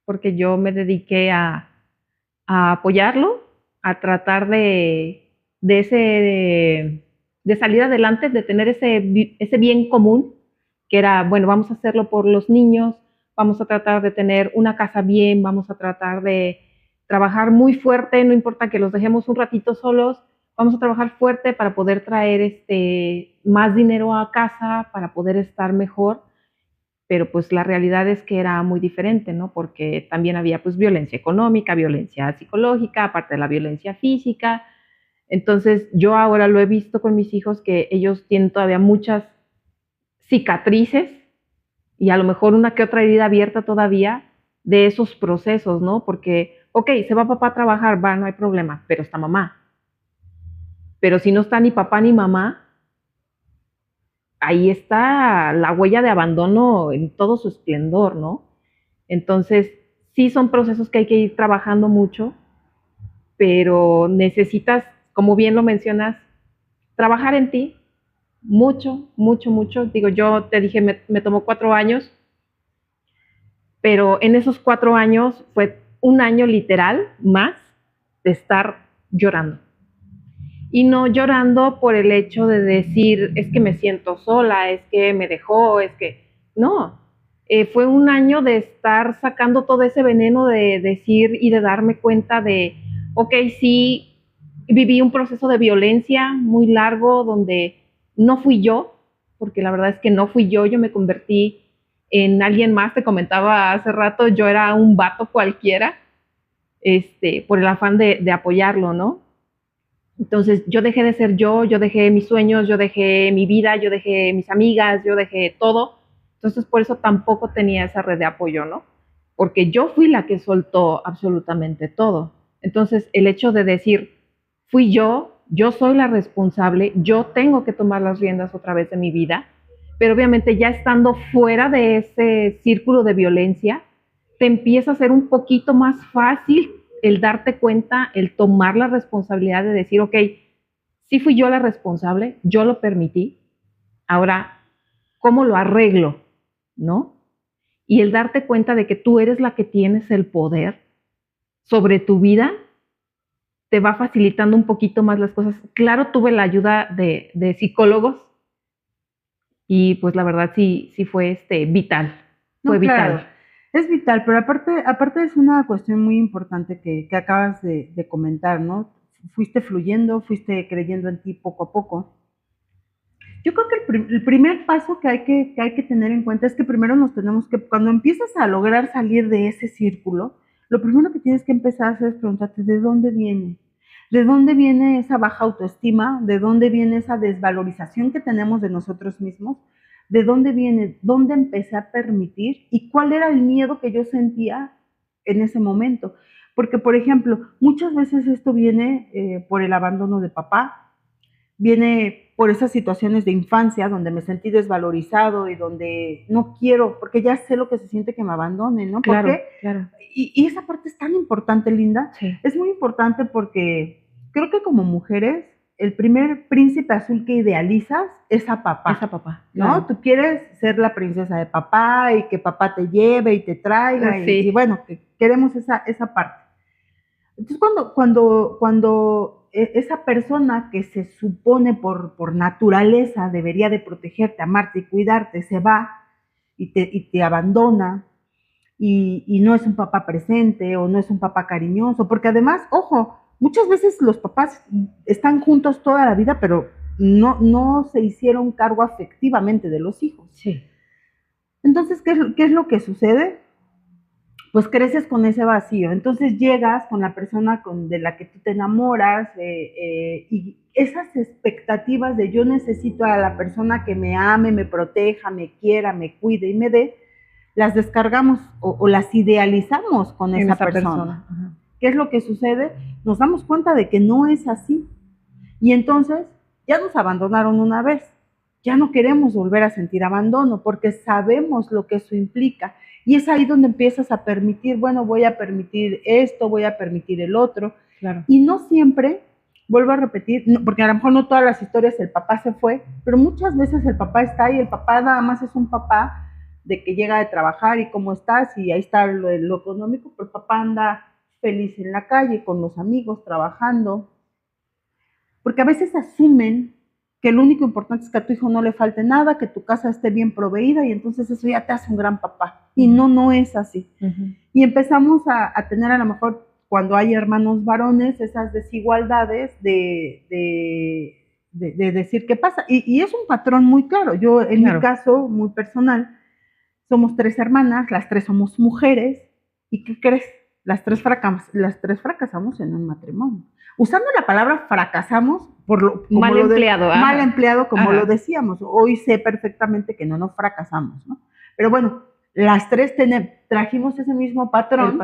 porque yo me dediqué a apoyarlo, a tratar de salir adelante, de tener ese bien común, que era, bueno, vamos a hacerlo por los niños, vamos a tratar de tener una casa bien, vamos a tratar de trabajar muy fuerte, no importa que los dejemos un ratito solos, vamos a trabajar fuerte para poder traer más dinero a casa, para poder estar mejor. Pero pues la realidad es que era muy diferente, ¿no? Porque también había pues violencia económica, violencia psicológica, aparte de la violencia física. Entonces yo ahora lo he visto con mis hijos, que ellos tienen todavía muchas cicatrices y a lo mejor una que otra herida abierta todavía de esos procesos, ¿no? Porque, ok, se va papá a trabajar, va, no hay problema, pero está mamá. Pero si no está ni papá ni mamá, ahí está la huella de abandono en todo su esplendor, ¿no? Entonces, sí son procesos que hay que ir trabajando mucho, pero necesitas, como bien lo mencionas, trabajar en ti mucho, mucho, mucho. Digo, yo te dije, me tomó 4 años, pero en esos 4 años fue un año literal más de estar llorando. Y no llorando por el hecho de decir, es que me siento sola, es que me dejó, es que... No, fue un año de estar sacando todo ese veneno, de decir y de darme cuenta de, ok, sí, viví un proceso de violencia muy largo donde no fui yo, porque la verdad es que no fui yo me convertí en alguien más. Te comentaba hace rato, yo era un vato cualquiera, por el afán de apoyarlo, ¿no? Entonces yo dejé de ser yo dejé mis sueños, yo dejé mi vida, yo dejé mis amigas, yo dejé todo Entonces, por eso tampoco tenía esa red de apoyo, ¿no? Porque yo fui la que soltó absolutamente todo. Entonces, el hecho de decir, fui yo soy la responsable, yo tengo que tomar las riendas otra vez de mi vida, pero obviamente ya estando fuera de ese círculo de violencia, te empieza a ser un poquito más fácil el darte cuenta, el tomar la responsabilidad de decir, ok, sí fui yo la responsable, yo lo permití, ahora, ¿cómo lo arreglo? ¿No? Y el darte cuenta de que tú eres la que tienes el poder sobre tu vida, te va facilitando un poquito más las cosas. Claro, tuve la ayuda de psicólogos y pues la verdad sí fue vital, fue No, claro, vital. es vital, pero aparte es una cuestión muy importante que acabas de comentar, ¿no? Fuiste fluyendo, fuiste creyendo en ti poco a poco. Yo creo que el primer paso que hay que tener en cuenta es que primero nos tenemos que, cuando empiezas a lograr salir de ese círculo, lo primero que tienes que empezar a hacer es preguntarte de dónde viene. ¿De dónde viene esa baja autoestima? ¿De dónde viene esa desvalorización que tenemos de nosotros mismos? ¿De dónde viene? ¿Dónde empecé a permitir? ¿Y cuál era el miedo que yo sentía en ese momento? Porque, por ejemplo, muchas veces esto viene por el abandono de papá, viene por esas situaciones de infancia donde me sentí desvalorizado y donde no quiero, porque ya sé lo que se siente que me abandonen, ¿no? Claro, Porque, claro. y esa parte es tan importante, Linda, Sí. es muy importante porque creo que como mujeres, el primer príncipe azul que idealizas es a papá. Es a papá, ¿no? claro. Tú quieres ser la princesa de papá y que papá te lleve y te traiga, Sí. y bueno, que queremos esa parte. Entonces, cuando esa persona que se supone por naturaleza debería de protegerte, amarte y cuidarte, se va y te abandona y no es un papá presente o no es un papá cariñoso, porque además, ojo, muchas veces los papás están juntos toda la vida, pero no se hicieron cargo afectivamente de los hijos. Sí. Entonces, ¿qué es lo que sucede? Pues creces con ese vacío. Entonces llegas con la persona de la que tú te enamoras y esas expectativas de yo necesito a la persona que me ame, me proteja, me quiera, me cuide y me dé, las descargamos o las idealizamos con esa persona. ¿Qué es lo que sucede? Nos damos cuenta de que no es así. Y entonces ya nos abandonaron una vez. Ya no queremos volver a sentir abandono porque sabemos lo que eso implica. Y es ahí donde empiezas a permitir, bueno, voy a permitir esto, voy a permitir el otro. Claro. Y no siempre, vuelvo a repetir, porque a lo mejor no todas las historias el papá se fue, pero muchas veces el papá está ahí, el papá nada más es un papá de que llega de trabajar y cómo estás y ahí está lo económico, pero el papá anda feliz en la calle con los amigos, trabajando. Porque a veces asumen que lo único importante es que a tu hijo no le falte nada, que tu casa esté bien proveída y entonces eso ya te hace un gran papá. Y no es así. Y empezamos a tener a lo mejor cuando hay hermanos varones esas desigualdades de decir qué pasa. Y es un patrón muy claro. Yo en mi caso, muy personal, somos 3 hermanas, las 3 somos mujeres. ¿Y qué crees? Las tres fracasamos en un matrimonio. Usando la palabra fracasamos, mal empleado, como lo decíamos. Hoy sé perfectamente que no nos fracasamos, ¿no? Pero bueno, las 3 trajimos ese mismo patrón,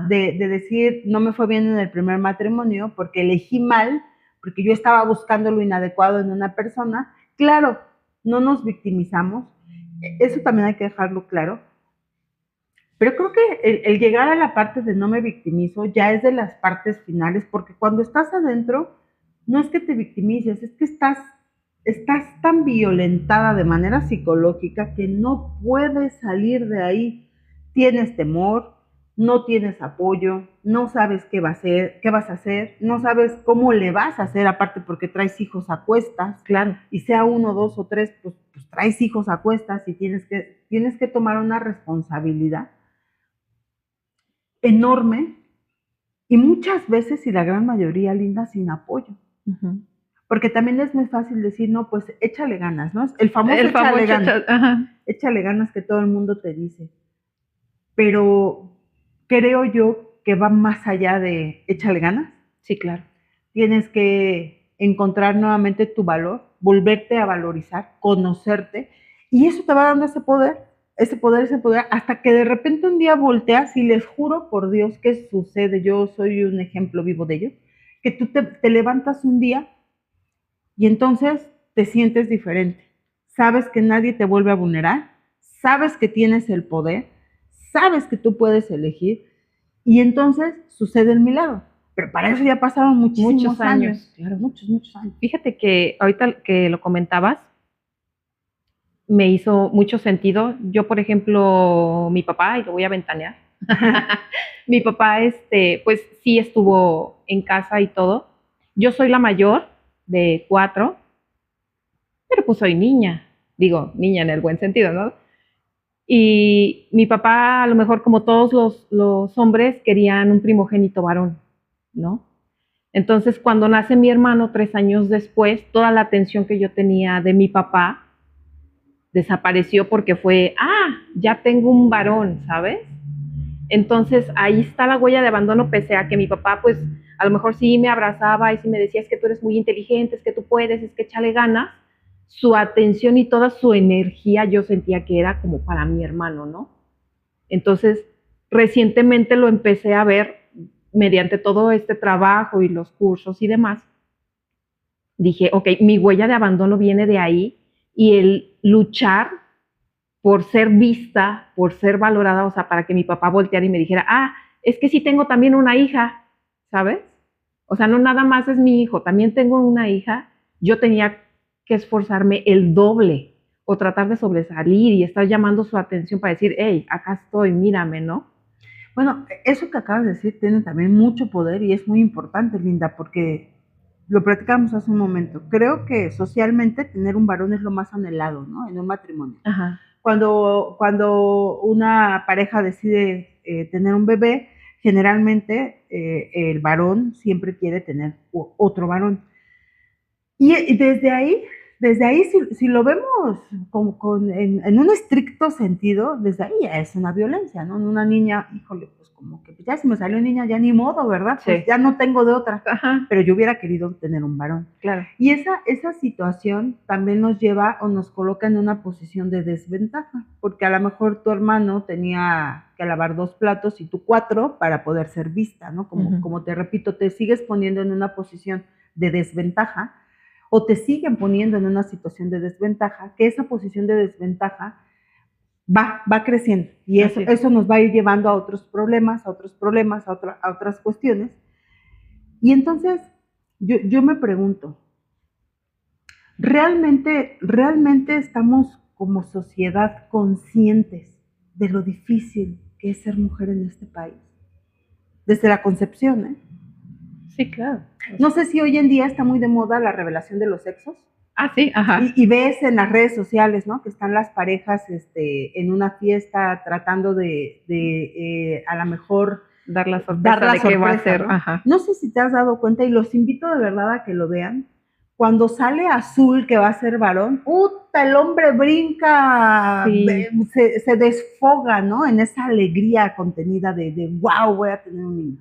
de decir, no me fue bien en el primer matrimonio porque elegí mal, porque yo estaba buscando lo inadecuado en una persona. Claro, no nos victimizamos, eso también hay que dejarlo claro. Pero creo que el llegar a la parte de no me victimizo ya es de las partes finales, porque cuando estás adentro, no es que te victimices, es que estás tan violentada de manera psicológica que no puedes salir de ahí. Tienes temor, no tienes apoyo, no sabes qué vas a hacer, no sabes cómo le vas a hacer, aparte porque traes hijos a cuestas. Claro. Y sea 1, 2 o 3, pues traes hijos a cuestas y tienes que tomar una responsabilidad enorme y muchas veces, y la gran mayoría, Linda, sin apoyo. Porque también es muy fácil decir, no, pues échale ganas, ¿no? El famoso échale ganas. Échale ganas que todo el mundo te dice. Pero creo yo que va más allá de échale ganas. Sí, claro. Tienes que encontrar nuevamente tu valor, volverte a valorizar, conocerte Y eso te va dando ese poder, hasta que de repente un día volteas y les juro por Dios que sucede, yo soy un ejemplo vivo de ello, que tú te levantas un día y entonces te sientes diferente. Sabes que nadie te vuelve a vulnerar, sabes que tienes el poder, sabes que tú puedes elegir y entonces sucede el milagro. Pero para eso ya pasaron muchos años. Claro, muchos años. Fíjate que ahorita que lo comentabas, me hizo mucho sentido. Yo, por ejemplo, mi papá, y lo voy a ventanear, mi papá, pues sí estuvo en casa y todo. Yo soy la mayor de 4, pero pues soy niña. Digo, niña en el buen sentido, ¿no? Y mi papá, a lo mejor como todos los hombres, querían un primogénito varón, ¿no? Entonces, cuando nace mi hermano 3 años después, toda la atención que yo tenía de mi papá desapareció porque fue, ya tengo un varón, ¿sabes? Entonces ahí está la huella de abandono, pese a que mi papá pues a lo mejor sí me abrazaba y sí me decía, es que tú eres muy inteligente, es que tú puedes, es que échale ganas. Su atención y toda su energía yo sentía que era como para mi hermano, ¿no? Entonces recientemente lo empecé a ver mediante todo este trabajo y los cursos y demás. Dije, ok, mi huella de abandono viene de ahí y el luchar por ser vista, por ser valorada, o sea, para que mi papá volteara y me dijera, es que sí tengo también una hija, ¿sabes? O sea, no nada más es mi hijo, también tengo una hija. Yo tenía que esforzarme el doble o tratar de sobresalir y estar llamando su atención para decir, hey, acá estoy, mírame, ¿no? Bueno, eso que acabas de decir tiene también mucho poder y es muy importante, Linda, porque lo platicamos hace un momento. Creo que socialmente tener un varón es lo más anhelado, ¿no? En un matrimonio. Ajá. Cuando una pareja decide tener un bebé, generalmente el varón siempre quiere tener otro varón. Y desde ahí, si lo vemos en un estricto sentido, desde ahí ya es una violencia, ¿no? En una niña, híjole, pues como que ya si me salió niña, ya ni modo, ¿verdad? Pues sí, ya no tengo de otra. Ajá. Pero yo hubiera querido tener un varón. Claro. Y esa situación también nos lleva o nos coloca en una posición de desventaja, porque a lo mejor tu hermano tenía que lavar 2 platos y tú 4 para poder ser vista, ¿no? Como te repito, te sigues poniendo en una posición de desventaja o te siguen poniendo en una situación de desventaja, que esa posición de desventaja va creciendo y eso nos va a ir llevando a otros problemas, a otras cuestiones. Y entonces yo me pregunto, ¿realmente estamos como sociedad conscientes de lo difícil que es ser mujer en este país? Desde la concepción, ¿eh? Sí, claro. No sé si hoy en día está muy de moda la revelación de los sexos. Sí, ajá. Y ves en las redes sociales, ¿no? Que están las parejas en una fiesta tratando de a lo mejor dar la sorpresa de qué va a ser. ¿no? Ajá. No sé si te has dado cuenta y los invito de verdad a que lo vean. Cuando sale Azul, que va a ser varón, el hombre brinca, sí, se desfoga, ¿no? En esa alegría contenida de wow, voy a tener un niño.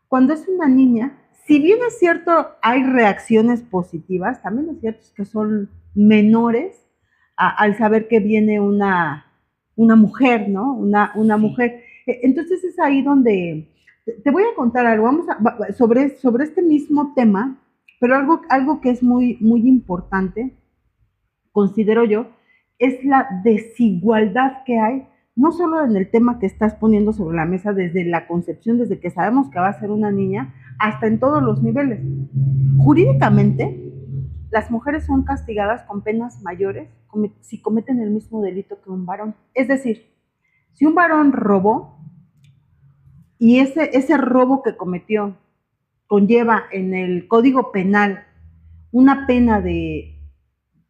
Cuando es una niña, si bien es cierto, hay reacciones positivas, también es cierto que son menores al saber que viene una mujer, ¿no? Una sí, mujer. Entonces es ahí donde te voy a contar algo. Sobre este mismo tema, pero algo que es muy, muy importante, considero yo, es la desigualdad que hay, no solo en el tema que estás poniendo sobre la mesa desde la concepción, desde que sabemos que va a ser una niña, hasta en todos los niveles. Jurídicamente, las mujeres son castigadas con penas mayores si cometen el mismo delito que un varón. Es decir, si un varón robó y ese robo que cometió conlleva en el Código Penal una pena de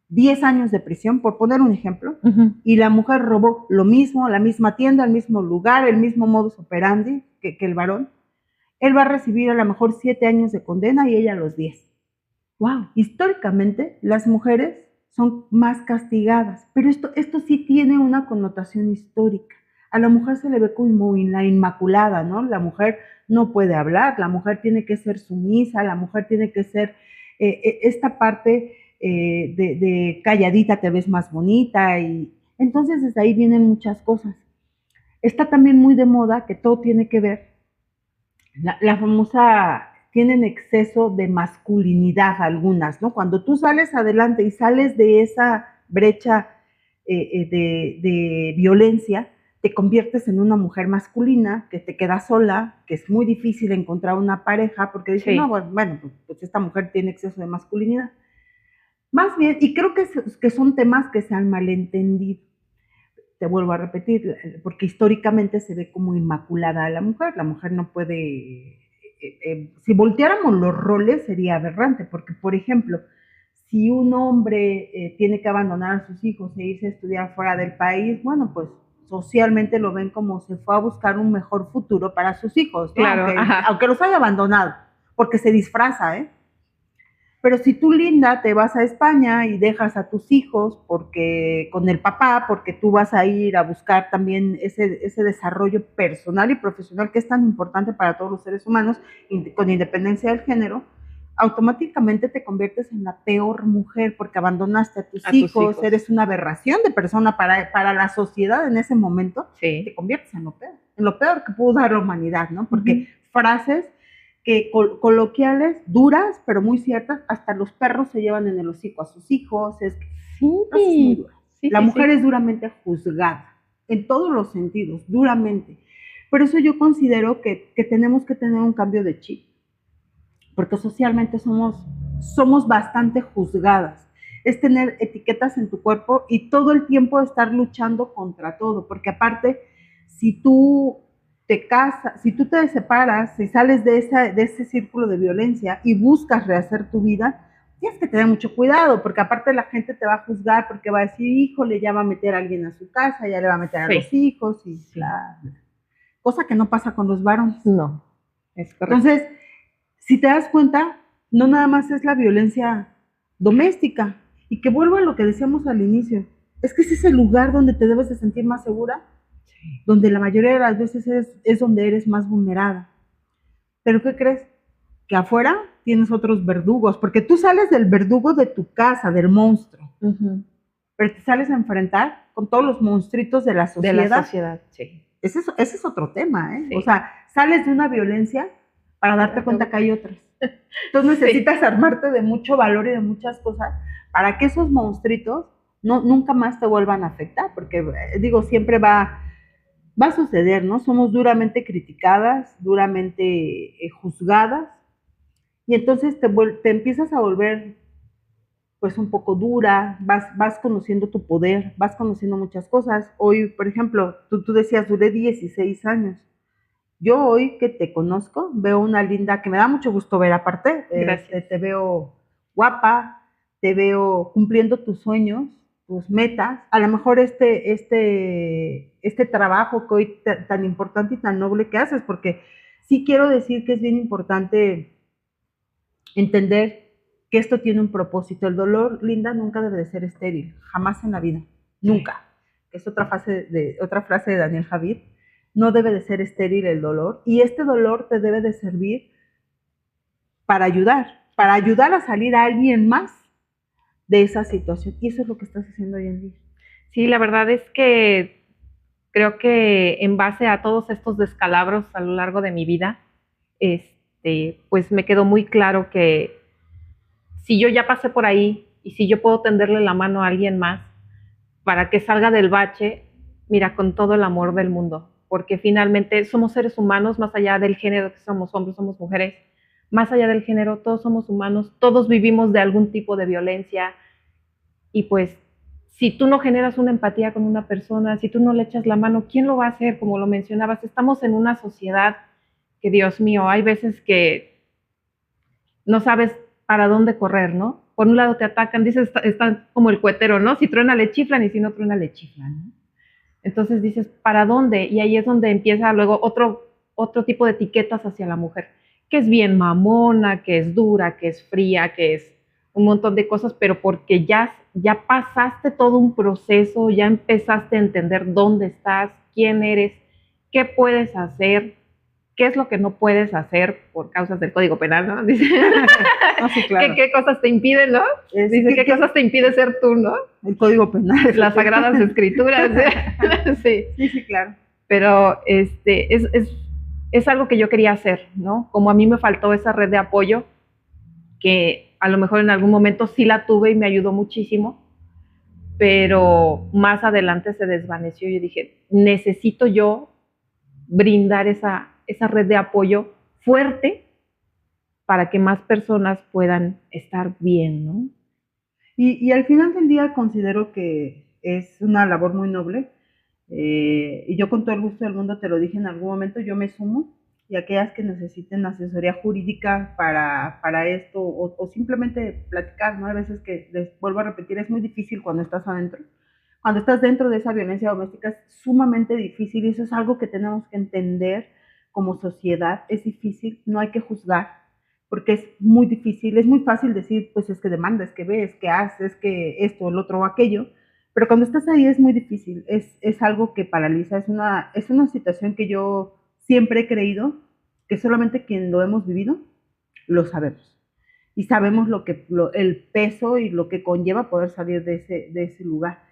10 años de prisión, por poner un ejemplo, y la mujer robó lo mismo, la misma tienda, el mismo lugar, el mismo modus operandi que el varón, él va a recibir a lo mejor 7 años de condena y ella los 10. Wow. Históricamente, las mujeres son más castigadas, pero esto sí tiene una connotación histórica. A la mujer se le ve como la inmaculada, ¿no? La mujer no puede hablar, la mujer tiene que ser sumisa, la mujer tiene que ser esta parte de calladita te ves más bonita, y entonces desde ahí vienen muchas cosas. Está también muy de moda que todo tiene que ver, la famosa, tienen exceso de masculinidad algunas, ¿no? Cuando tú sales adelante y sales de esa brecha de violencia, te conviertes en una mujer masculina que te queda sola, que es muy difícil encontrar una pareja porque dicen, Sí. no, bueno, pues esta mujer tiene exceso de masculinidad. Más bien, y creo que son temas que se han malentendido. Te vuelvo a repetir, porque históricamente se ve como inmaculada a la mujer no puede, si volteáramos los roles sería aberrante, porque por ejemplo, si un hombre tiene que abandonar a sus hijos e irse a estudiar fuera del país, bueno, pues socialmente lo ven como se fue a buscar un mejor futuro para sus hijos, ¿no? Claro, aunque los haya abandonado, porque se disfraza, ¿eh? Pero si tú, linda, te vas a España y dejas a tus hijos porque con el papá, porque tú vas a ir a buscar también ese desarrollo personal y profesional que es tan importante para todos los seres humanos, con independencia del género, automáticamente te conviertes en la peor mujer porque abandonaste a tus hijos, eres una aberración de persona para la sociedad en ese momento, sí. Te conviertes en lo peor que pudo dar la humanidad, ¿no? Porque frases que coloquiales, duras, pero muy ciertas, hasta los perros se llevan en el hocico a sus hijos, Sí. La mujer es duramente juzgada, en todos los sentidos, duramente. Por eso yo considero que tenemos que tener un cambio de chip, porque socialmente somos bastante juzgadas. Es tener etiquetas en tu cuerpo y todo el tiempo estar luchando contra todo, porque aparte, si tú te casas, si tú te separas, si sales de ese círculo de violencia y buscas rehacer tu vida, tienes que tener mucho cuidado, porque aparte la gente te va a juzgar porque va a decir, híjole, ya va a meter a alguien a su casa, ya le va a meter a los hijos, y cosa que no pasa con los varones. No, es correcto. Entonces, si te das cuenta, no nada más es la violencia doméstica, y que vuelvo a lo que decíamos al inicio, es que ese es el lugar donde te debes de sentir más segura, donde la mayoría de las veces es donde eres más vulnerada. ¿Pero qué crees? Que afuera tienes otros verdugos, porque tú sales del verdugo de tu casa, del monstruo, pero te sales a enfrentar con todos los monstruitos de la sociedad. De la sociedad, sí. Ese es otro tema, ¿eh? Sí. O sea, sales de una violencia para darte cuenta que hay otras. Entonces necesitas armarte de mucho valor y de muchas cosas para que esos monstruitos nunca más te vuelvan a afectar, porque digo, siempre va a suceder, ¿no? Somos duramente criticadas, duramente juzgadas, y entonces te empiezas a volver pues un poco dura, vas conociendo tu poder, vas conociendo muchas cosas. Hoy, por ejemplo, tú decías, duré 16 años. Yo hoy que te conozco, veo una linda, que me da mucho gusto ver aparte, te veo guapa, te veo cumpliendo tus sueños, tus metas, a lo mejor este trabajo que hoy tan importante y tan noble que haces, porque sí quiero decir que es bien importante entender que esto tiene un propósito. El dolor, linda, nunca debe de ser estéril, jamás en la vida, nunca. Es otra frase de Daniel Javid. No debe de ser estéril el dolor, y este dolor te debe de servir para ayudar a salir a alguien más de esa situación, y eso es lo que estás haciendo hoy en día. Sí, la verdad es que creo que en base a todos estos descalabros a lo largo de mi vida, pues me quedó muy claro que si yo ya pasé por ahí y si yo puedo tenderle la mano a alguien más para que salga del bache, mira, con todo el amor del mundo, porque finalmente somos seres humanos, más allá del género que somos hombres, somos mujeres, más allá del género, todos somos humanos, todos vivimos de algún tipo de violencia, y pues si tú no generas una empatía con una persona, si tú no le echas la mano, ¿quién lo va a hacer? Como lo mencionabas, estamos en una sociedad que, Dios mío, hay veces que no sabes para dónde correr, ¿no? Por un lado te atacan, dices, están como el cuetero, ¿no? Si truena le chiflan y si no truena le chiflan, ¿no? Entonces dices, ¿para dónde? Y ahí es donde empieza luego otro tipo de etiquetas hacia la mujer, que es bien mamona, que es dura, que es fría, que es un montón de cosas, pero porque ya pasaste todo un proceso, ya empezaste a entender dónde estás, quién eres, qué puedes hacer, qué es lo que no puedes hacer por causas del Código Penal, ¿no? Dice, No, sí, claro. ¿qué cosas te impiden, no? Dice, ¿qué cosas te impide ser tú, no? El Código Penal. Las Sagradas Escrituras. Sí. Sí, claro. Pero es algo que yo quería hacer, ¿no? Como a mí me faltó esa red de apoyo, que a lo mejor en algún momento sí la tuve y me ayudó muchísimo, pero más adelante se desvaneció. Yo dije, necesito yo brindar esa red de apoyo fuerte para que más personas puedan estar bien, ¿no? Y al final del día considero que es una labor muy noble, y yo con todo el gusto del mundo te lo dije en algún momento, yo me sumo, y aquellas que necesiten asesoría jurídica para esto, o simplemente platicar, ¿no? Hay veces que, les vuelvo a repetir, es muy difícil cuando estás adentro. Cuando estás dentro de esa violencia doméstica es sumamente difícil, y eso es algo que tenemos que entender como sociedad. Es difícil, no hay que juzgar, porque es muy difícil. Es muy fácil decir, pues es que demanda, es que ves, es que haces, es que esto, el otro o aquello, pero cuando estás ahí es muy difícil, es algo que paraliza, es una situación que yo siempre he creído que solamente quien lo hemos vivido lo sabemos. Y sabemos el peso y lo que conlleva poder salir de ese lugar.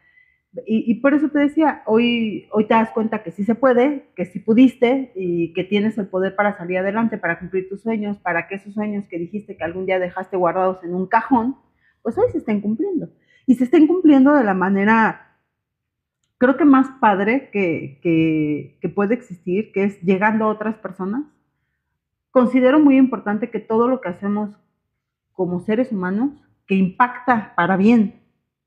Y por eso te decía, hoy te das cuenta que sí se puede, que sí pudiste y que tienes el poder para salir adelante, para cumplir tus sueños, para que esos sueños que dijiste que algún día dejaste guardados en un cajón, pues hoy se estén cumpliendo. Y se estén cumpliendo de la manera, creo que más padre que puede existir, que es llegando a otras personas. Considero muy importante que todo lo que hacemos como seres humanos, que impacta para bien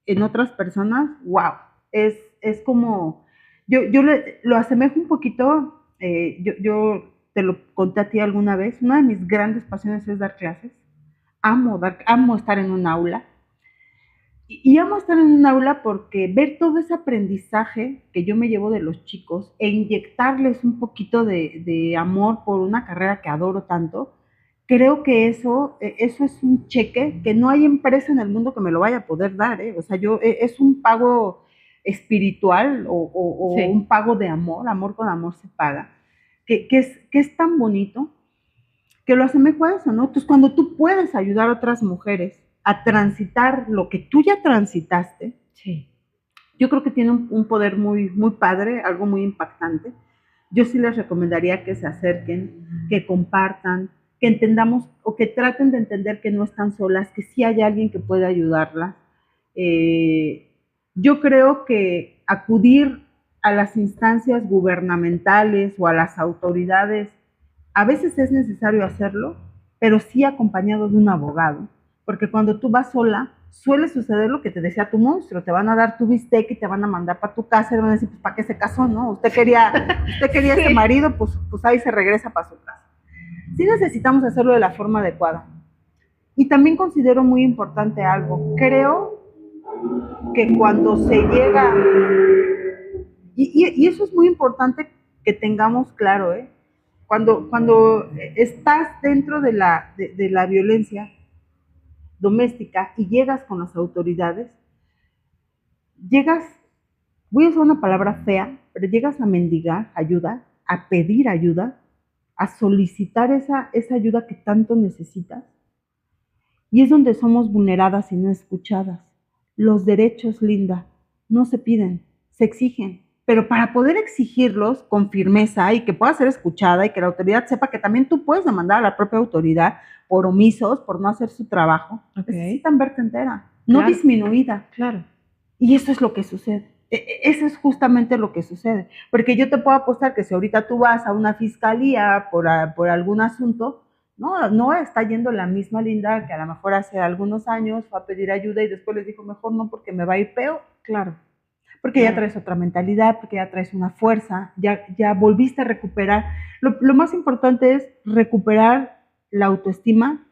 en otras personas, wow, es como, lo asemejo un poquito, yo te lo conté a ti alguna vez, una de mis grandes pasiones es dar clases, amo estar en un aula, y amo estar en un aula porque ver todo ese aprendizaje que yo me llevo de los chicos e inyectarles un poquito de amor por una carrera que adoro tanto, creo que eso es un cheque que no hay empresa en el mundo que me lo vaya a poder dar, ¿eh? O sea, es un pago espiritual o Sí. un pago de amor con amor se paga, que es tan bonito que lo asemejo a eso, ¿no? Entonces, cuando tú puedes ayudar a otras mujeres a transitar lo que tú ya transitaste, Sí. yo creo que tiene un poder muy, muy padre, algo muy impactante. Yo sí les recomendaría que se acerquen, que compartan, que entendamos o que traten de entender que no están solas, que sí hay alguien que puede ayudarlas. Yo creo que acudir a las instancias gubernamentales o a las autoridades, a veces es necesario hacerlo, pero sí acompañado de un abogado, porque cuando tú vas sola, suele suceder lo que te decía tu monstruo, te van a dar tu bistec y te van a mandar para tu casa y van a decir, pues ¿para qué se casó, no? Usted quería sí. Ese marido, pues ahí se regresa para su casa. Sí necesitamos hacerlo de la forma adecuada. Y también considero muy importante algo, creo que cuando se llega, y eso es muy importante que tengamos claro, cuando estás dentro de la violencia doméstica y llegas con las autoridades, llegas, voy a usar una palabra fea, pero llegas a mendigar ayuda, a pedir ayuda, a solicitar esa ayuda que tanto necesitas, y es donde somos vulneradas y no escuchadas. Los derechos, Linda, no se piden, se exigen. Pero para poder exigirlos con firmeza y que pueda ser escuchada y que la autoridad sepa que también tú puedes demandar a la propia autoridad por omisos, por no hacer su trabajo, necesitan verte entera, no claro. Disminuida. Claro. Y eso es lo que sucede. Eso es justamente lo que sucede. Porque yo te puedo apostar que si ahorita tú vas a una fiscalía por algún asunto, no está yendo la misma Linda que a lo mejor hace algunos años fue a pedir ayuda y después les dijo, mejor no porque me va a ir peor. Claro. Porque ya traes otra mentalidad, porque ya traes una fuerza, ya volviste a recuperar. Lo más importante es recuperar la autoestima,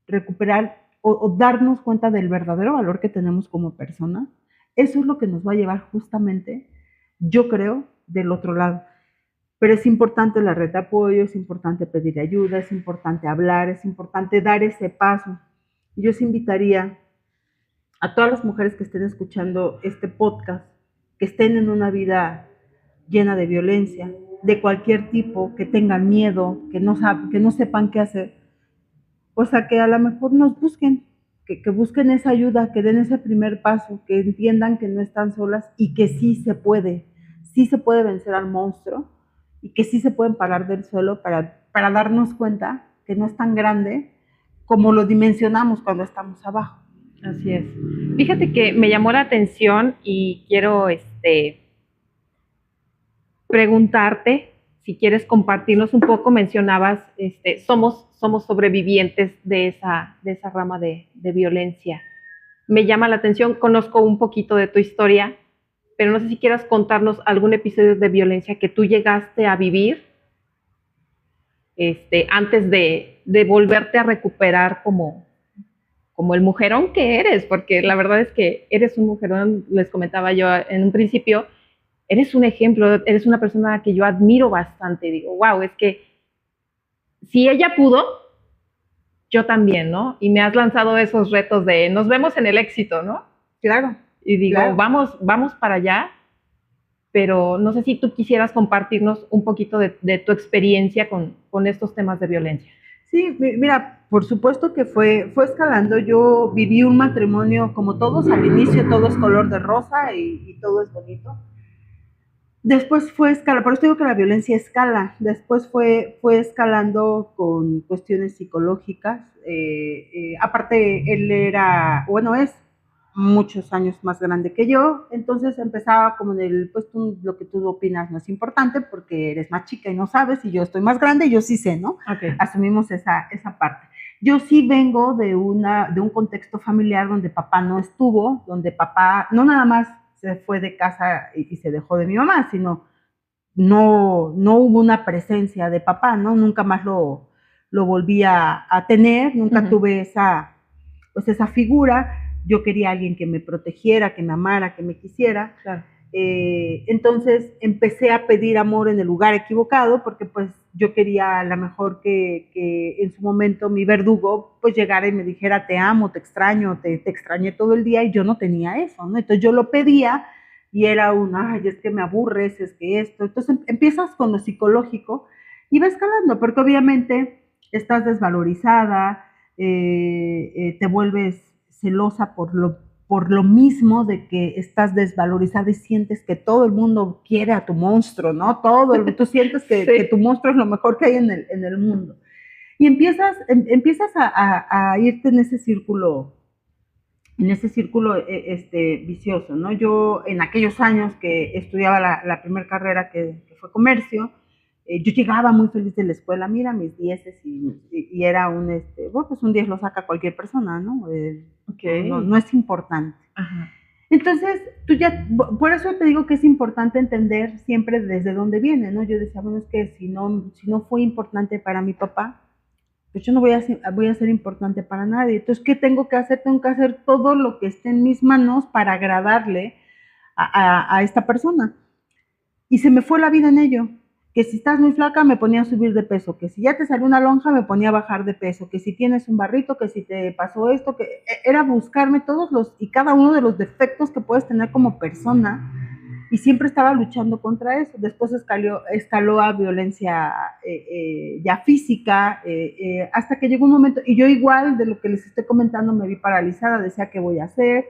recuperar o darnos cuenta del verdadero valor que tenemos como personas. Eso es lo que nos va a llevar justamente, yo creo, del otro lado. Pero es importante la red de apoyo, es importante pedir ayuda, es importante hablar, es importante dar ese paso. Yo os invitaría a todas las mujeres que estén escuchando este podcast, que estén en una vida llena de violencia, de cualquier tipo, que tengan miedo, que no sepan qué hacer, pues a que a lo mejor nos busquen, que busquen esa ayuda, que den ese primer paso, que entiendan que no están solas y que sí se puede vencer al monstruo y que sí se pueden parar del suelo para darnos cuenta que no es tan grande como lo dimensionamos cuando estamos abajo. Así es. Fíjate que me llamó la atención y quiero preguntarte si quieres compartirnos un poco. Mencionabas, somos sobrevivientes de esa rama de violencia. Me llama la atención, conozco un poquito de tu historia, pero no sé si quieras contarnos algún episodio de violencia que tú llegaste a vivir antes de volverte a recuperar como el mujerón que eres, porque la verdad es que eres un mujerón. Les comentaba yo en un principio, eres un ejemplo, eres una persona que yo admiro bastante. Digo, wow, es que si ella pudo, yo también, ¿no? Y me has lanzado esos retos de nos vemos en el éxito, ¿no? Claro. Y digo, claro. vamos para allá, pero no sé si tú quisieras compartirnos un poquito de tu experiencia con estos temas de violencia. Sí, mira, por supuesto que fue escalando. Yo viví un matrimonio como todos, al inicio todo es color de rosa y todo es bonito. Después fue escalando, por eso digo que la violencia escala. Después fue escalando con cuestiones psicológicas. Aparte, él era, bueno, es muchos años más grande que yo, entonces empezaba como en el, pues lo que tú opinas no es importante porque eres más chica y no sabes, y yo estoy más grande y yo sí sé, ¿no? Okay. Asumimos esa parte. Yo sí vengo de un contexto familiar donde papá no estuvo, donde papá no nada más se fue de casa y se dejó de mi mamá, sino no hubo una presencia de papá, ¿no? Nunca más lo volví a tener, nunca tuve esa figura. Yo quería a alguien que me protegiera, que me amara, que me quisiera. Claro. Entonces empecé a pedir amor en el lugar equivocado, porque pues yo quería a lo mejor que en su momento mi verdugo pues llegara y me dijera te amo, te extraño, te extrañé todo el día, y yo no tenía eso, ¿no? Entonces yo lo pedía y era ay, es que me aburres, es que esto. Entonces empiezas con lo psicológico y va escalando, porque obviamente estás desvalorizada, te vuelves celosa por lo mismo de que estás desvalorizada y sientes que todo el mundo quiere a tu monstruo, ¿no? Tú sientes que, sí, que tu monstruo es lo mejor que hay en el mundo. Y empiezas a irte en ese círculo vicioso, ¿no? Yo en aquellos años que estudiaba la primera carrera que fue comercio, yo llegaba muy feliz de la escuela, mira mis 10 y era bueno, pues un 10 lo saca cualquier persona, ¿no? Okay. No es importante. Ajá. Entonces, por eso te digo que es importante entender siempre desde dónde viene, ¿no? Yo decía, bueno, es que si no fue importante para mi papá, pues yo no voy a ser importante para nadie. Entonces, ¿qué tengo que hacer? Tengo que hacer todo lo que esté en mis manos para agradarle a esta persona. Y se me fue la vida en ello. Que si estás muy flaca me ponía a subir de peso, que si ya te salió una lonja me ponía a bajar de peso, que si tienes un barrito, que si te pasó esto, que era buscarme todos y cada uno de los defectos que puedes tener como persona, y siempre estaba luchando contra eso. Después escaló a violencia ya física, hasta que llegó un momento, y yo igual de lo que les estoy comentando me vi paralizada, decía, ¿qué voy a hacer?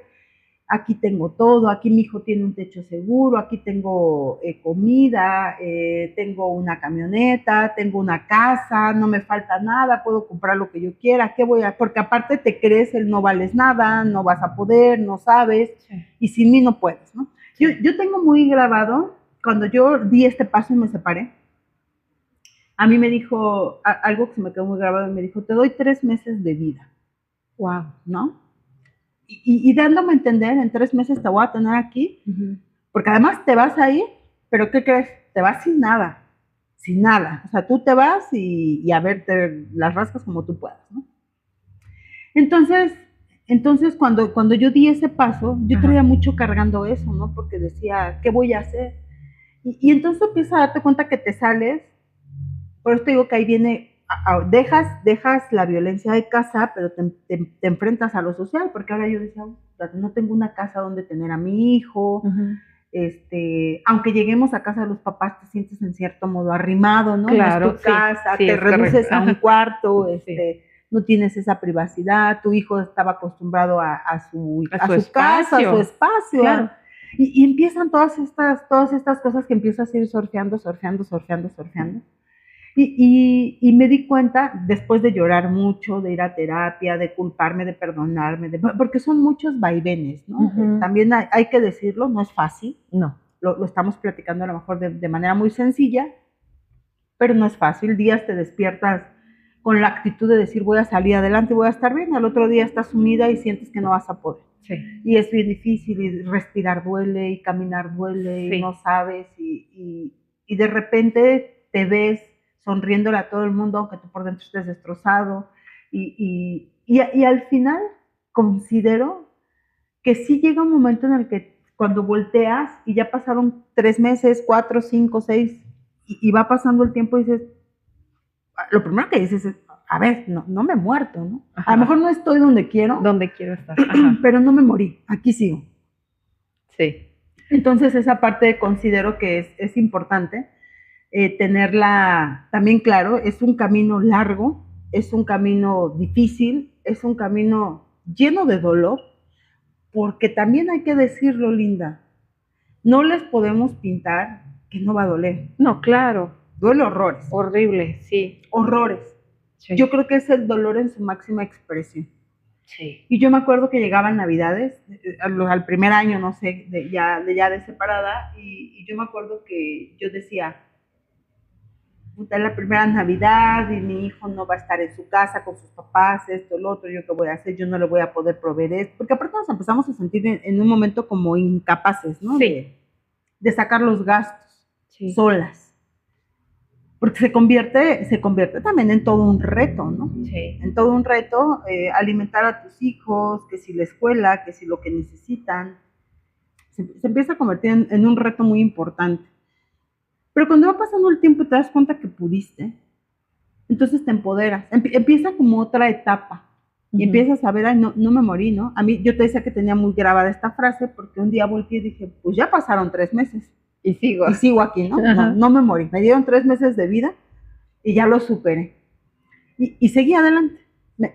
Aquí tengo todo, aquí mi hijo tiene un techo seguro, aquí tengo comida, tengo una camioneta, tengo una casa, no me falta nada, puedo comprar lo que yo quiera, ¿qué voy a? Porque aparte te crees el no vales nada, no vas a poder, no sabes, sí, y sin mí no puedes, ¿no? Sí. Yo tengo muy grabado, cuando yo di este paso y me separé, a mí me dijo, algo que se me quedó muy grabado, me dijo, te doy 3 meses de vida. Wow. ¿No? Y dándome a entender, en 3 meses te voy a tener aquí, porque además te vas a ir, pero ¿qué crees? Te vas sin nada, o sea, tú te vas y a ver, te las rascas como tú puedas, ¿no? Entonces cuando yo di ese paso, yo traía mucho cargando eso, ¿no? Porque decía, ¿qué voy a hacer? Y entonces empiezas a darte cuenta que te sales, por eso te digo que ahí viene, dejas la violencia de casa, pero te enfrentas a lo social, porque ahora yo decía, no tengo una casa donde tener a mi hijo, Aunque lleguemos a casa de los papás, te sientes en cierto modo arrimado, ¿no? Claro, no es tu casa, sí, te es reduces correcto. a un cuarto, Sí. no tienes esa privacidad, tu hijo estaba acostumbrado a su casa, a su espacio. Claro. Y empiezan todas estas cosas que empiezas a ir surfeando. Y me di cuenta, después de llorar mucho, de ir a terapia, de culparme, de perdonarme, porque son muchos vaivenes, ¿no? También hay que decirlo, no es fácil. No. Lo estamos platicando a lo mejor de manera muy sencilla, pero no es fácil. Días te despiertas con la actitud de decir voy a salir adelante, voy a estar bien, al otro día estás sumida y sientes que no vas a poder. Sí. Y es bien difícil, y respirar duele, y caminar duele, y no sabes, y de repente te ves sonriéndole a todo el mundo, aunque tú por dentro estés destrozado, y al final considero que sí llega un momento en el que cuando volteas y ya pasaron 3 meses, 4, 5, 6, y va pasando el tiempo y dices, lo primero que dices es, a ver, no me he muerto, ¿no? Ajá. A lo mejor no estoy donde quiero. Donde quiero estar. Ajá. Pero no me morí, aquí sigo. Sí. Entonces esa parte considero que es importante tenerla también claro. Es un camino largo, es un camino difícil, es un camino lleno de dolor, porque también hay que decirlo, Linda, no les podemos pintar que no va a doler. No, claro. Duele horrores. Horrible, sí. Horrores. Sí. Yo creo que es el dolor en su máxima expresión. Sí. Y yo me acuerdo que llegaban Navidades, al primer año, no sé, ya de separada, y yo me acuerdo que yo decía, puta, la primera Navidad y mi hijo no va a estar en su casa con sus papás, esto, lo otro, yo qué voy a hacer, yo no le voy a poder proveer esto, porque aparte nos empezamos a sentir en un momento como incapaces, ¿no? Sí. De sacar los gastos solas. Porque se convierte también en todo un reto, ¿no? Sí. En todo un reto, alimentar a tus hijos, que si la escuela, que si lo que necesitan. Se empieza a convertir en un reto muy importante. Pero cuando va pasando el tiempo y te das cuenta que pudiste, entonces te empoderas. Empieza como otra etapa. Y empiezas a ver, ay, no me morí, ¿no? A mí, yo te decía que tenía muy grabada esta frase porque un día volteé y dije, pues ya pasaron 3 meses. Y sigo. Y sigo aquí, ¿no? No me morí. Me dieron 3 meses de vida y ya lo superé. Y seguí adelante.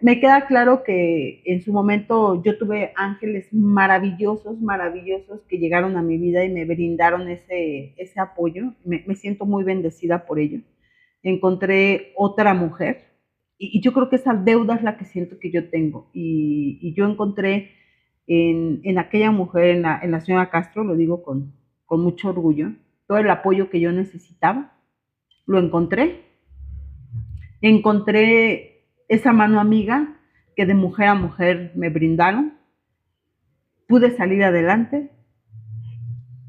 Me queda claro que en su momento yo tuve ángeles maravillosos que llegaron a mi vida y me brindaron ese apoyo. Me siento muy bendecida por ello. Encontré otra mujer y yo creo que esa deuda es la que siento que yo tengo. Y yo encontré en aquella mujer, en la señora Castro, lo digo con mucho orgullo, todo el apoyo que yo necesitaba, lo encontré. Encontré esa mano amiga que de mujer a mujer me brindaron, pude salir adelante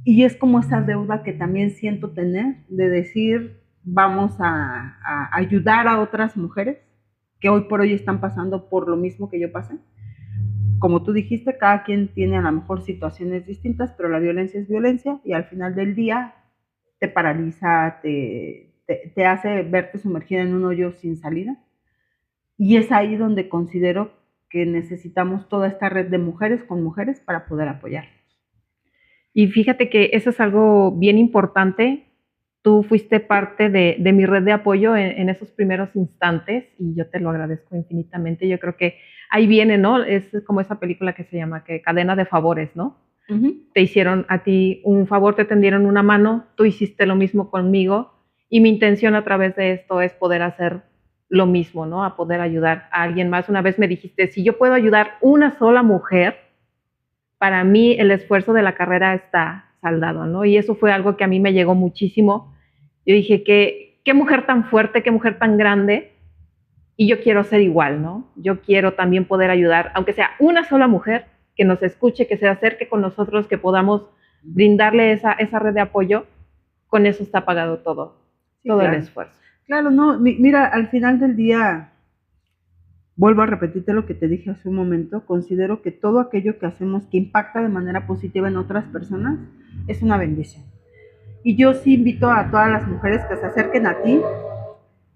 y es como esa deuda que también siento tener de decir vamos a ayudar a otras mujeres que hoy por hoy están pasando por lo mismo que yo pasé. Como tú dijiste, cada quien tiene a lo mejor situaciones distintas, pero la violencia es violencia y al final del día te paraliza, te hace verte sumergida en un hoyo sin salida. Y es ahí donde considero que necesitamos toda esta red de mujeres con mujeres para poder apoyarnos. Y fíjate que eso es algo bien importante. Tú fuiste parte de mi red de apoyo en esos primeros instantes y yo te lo agradezco infinitamente. Yo creo que ahí viene, ¿no? Es como esa película que se llama que Cadena de Favores, ¿no? Te hicieron a ti un favor, te tendieron una mano, tú hiciste lo mismo conmigo y mi intención a través de esto es poder hacer lo mismo, ¿no? A poder ayudar a alguien más. Una vez me dijiste, si yo puedo ayudar una sola mujer, para mí el esfuerzo de la carrera está saldado, ¿no? Y eso fue algo que a mí me llegó muchísimo. Yo dije, qué mujer tan fuerte, qué mujer tan grande, y yo quiero ser igual, ¿no? Yo quiero también poder ayudar, aunque sea una sola mujer, que nos escuche, que se acerque con nosotros, que podamos brindarle esa red de apoyo, con eso está pagado todo, sí, todo claro. El esfuerzo. Claro, no, mira, al final del día, vuelvo a repetirte lo que te dije hace un momento, considero que todo aquello que hacemos que impacta de manera positiva en otras personas es una bendición. Y yo sí invito a todas las mujeres que se acerquen a ti,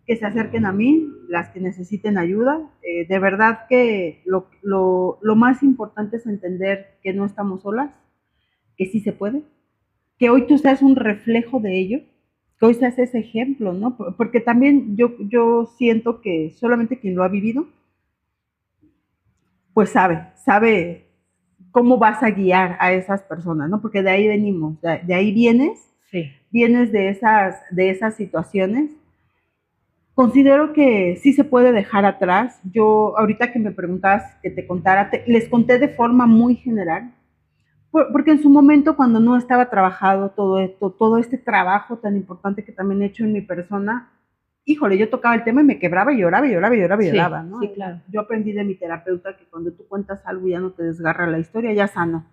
que se acerquen a mí, las que necesiten ayuda. De verdad que lo más importante es entender que no estamos solas, que sí se puede, que hoy tú seas un reflejo de ello, que hoy seas ese ejemplo, ¿no? Porque también yo siento que solamente quien lo ha vivido, pues sabe cómo vas a guiar a esas personas, ¿no? Porque de ahí venimos, de ahí Sí. vienes de esas situaciones. Considero que sí se puede dejar atrás. Yo, ahorita que me preguntabas que te contara, les conté de forma muy general, porque en su momento, cuando no estaba trabajado todo esto, todo este trabajo tan importante que también he hecho en mi persona, híjole, yo tocaba el tema y me quebraba y lloraba y lloraba y lloraba y Sí, lloraba, ¿no? sí, claro. Yo aprendí de mi terapeuta que cuando tú cuentas algo y ya no te desgarra la historia, ya sano.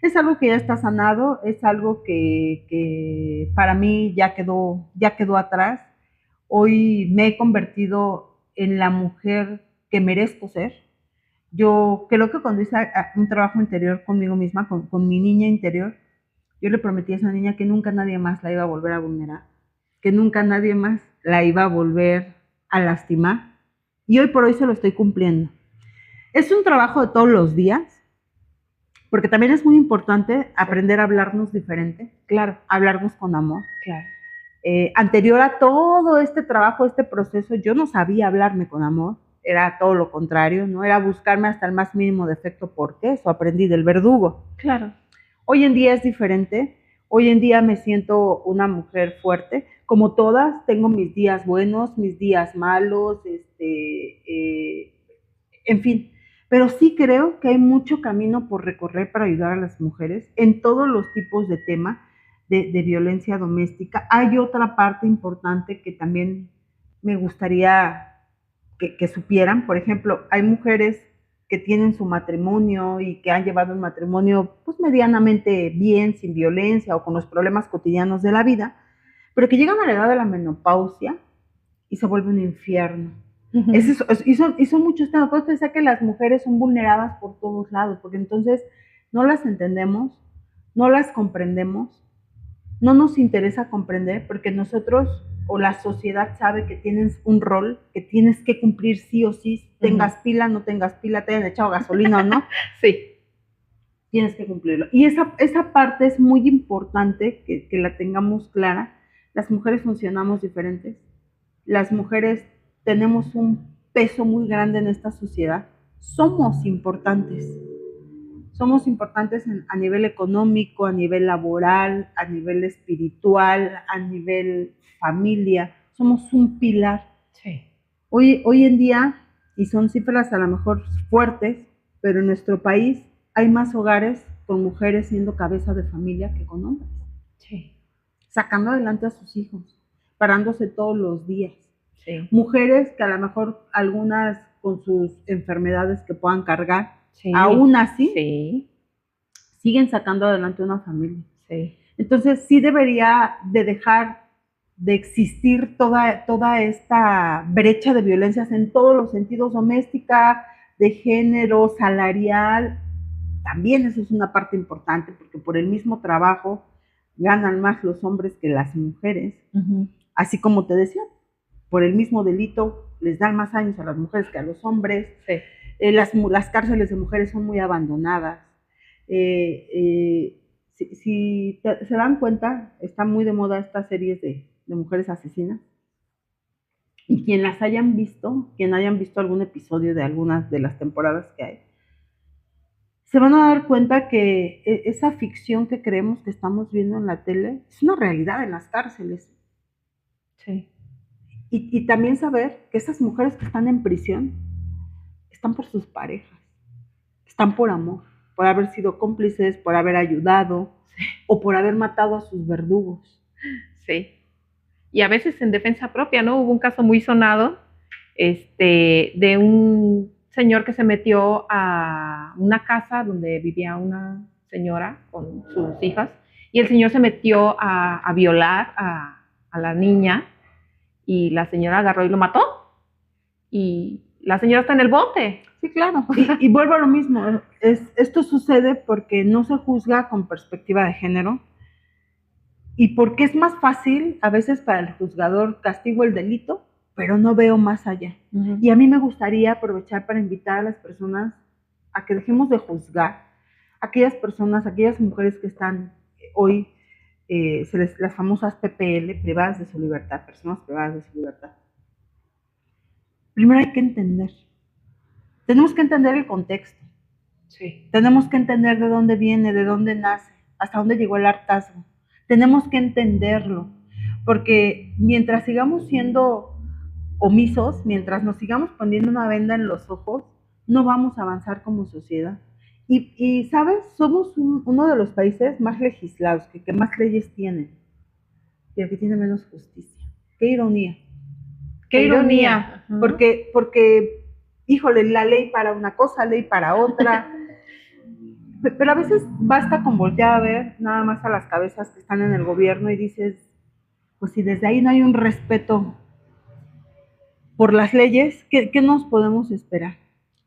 Es algo que ya está sanado, es algo que para mí ya quedó atrás. Hoy me he convertido en la mujer que merezco ser. Yo creo que cuando hice un trabajo interior conmigo misma, con mi niña interior, yo le prometí a esa niña que nunca nadie más la iba a volver a vulnerar, que nunca nadie más la iba a volver a lastimar. Y hoy por hoy se lo estoy cumpliendo. Es un trabajo de todos los días, porque también es muy importante aprender a hablarnos diferente, Claro, hablarnos con amor. claro. Anterior a todo este trabajo, este proceso, yo no sabía hablarme con amor, era todo lo contrario, ¿no? Era buscarme hasta el más mínimo defecto, porque eso aprendí del verdugo. Claro. Hoy en día es diferente, hoy en día me siento una mujer fuerte, como todas, tengo mis días buenos, mis días malos, en fin, pero sí creo que hay mucho camino por recorrer para ayudar a las mujeres en todos los tipos de temas de violencia doméstica. Hay otra parte importante que también me gustaría que supieran. Por ejemplo, hay mujeres que tienen su matrimonio y que han llevado un matrimonio pues medianamente bien, sin violencia o con los problemas cotidianos de la vida, pero que llegan a la edad de la menopausia y se vuelve un infierno. Y son muchos temas. Por eso decía que las mujeres son vulneradas por todos lados, porque entonces no las entendemos, no las comprendemos, no nos interesa comprender, porque nosotros o la sociedad sabe que tienes un rol que tienes que cumplir sí o sí, tengas pila, no tengas pila, te hayan echado gasolina o no. Sí. Tienes que cumplirlo. Y esa parte es muy importante que la tengamos clara. Las mujeres funcionamos diferentes. Las mujeres tenemos un peso muy grande en esta sociedad. Somos importantes. Somos importantes a nivel económico, a nivel laboral, a nivel espiritual, a nivel familia. Somos un pilar. Sí. Hoy en día, y son cifras a lo mejor fuertes, pero en nuestro país hay más hogares con mujeres siendo cabeza de familia que con hombres. Sí. Sacando adelante a sus hijos, parándose todos los días. Sí. Mujeres que a lo mejor algunas con sus enfermedades que puedan cargar, Sí. aún así, Sí. siguen sacando adelante una familia. Sí. Entonces sí debería de dejar de existir toda esta brecha de violencias en todos los sentidos, doméstica, de género, salarial. También eso es una parte importante, porque por el mismo trabajo ganan más los hombres que las mujeres. Así como te decía, por el mismo delito les dan más años a las mujeres que a los hombres. Sí. Las cárceles de mujeres son muy abandonadas. Si se dan cuenta, está muy de moda estas series de mujeres asesinas. Y quien hayan visto algún episodio de algunas de las temporadas que hay, se van a dar cuenta que esa ficción que creemos que estamos viendo en la tele es una realidad en las cárceles. Sí. Y también saber que esas mujeres que están en prisión están por sus parejas, están por amor, por haber sido cómplices, por haber ayudado, sí, o por haber matado a sus verdugos. Sí. Y a veces en defensa propia, ¿no? Hubo un caso muy sonado de un señor que se metió a una casa donde vivía una señora con sus hijas, y el señor se metió a violar a la niña, y la señora agarró y lo mató, y la señora está en el bote. Sí, claro. Y vuelvo a lo mismo. Esto sucede porque no se juzga con perspectiva de género, y porque es más fácil a veces para el juzgador castigo el delito, pero no veo más allá. Y a mí me gustaría aprovechar para invitar a las personas a que dejemos de juzgar a aquellas personas, aquellas mujeres que están hoy las famosas PPL, privadas de su libertad, personas privadas de su libertad. Primero hay que entender. Tenemos que entender el contexto. Sí. Tenemos que entender de dónde viene, de dónde nace, hasta dónde llegó el hartazgo. Tenemos que entenderlo, porque mientras sigamos siendo omisos, mientras nos sigamos poniendo una venda en los ojos, no vamos a avanzar como sociedad. Y ¿sabes? Somos uno de los países más legislados, que más leyes tienen, y el que tiene menos justicia. ¡Qué ironía! ¡Qué ironía! Porque, híjole, la ley para una cosa, ley para otra. Pero a veces basta con voltear a ver nada más a las cabezas que están en el gobierno y dices, pues si desde ahí no hay un respeto por las leyes, ¿qué nos podemos esperar?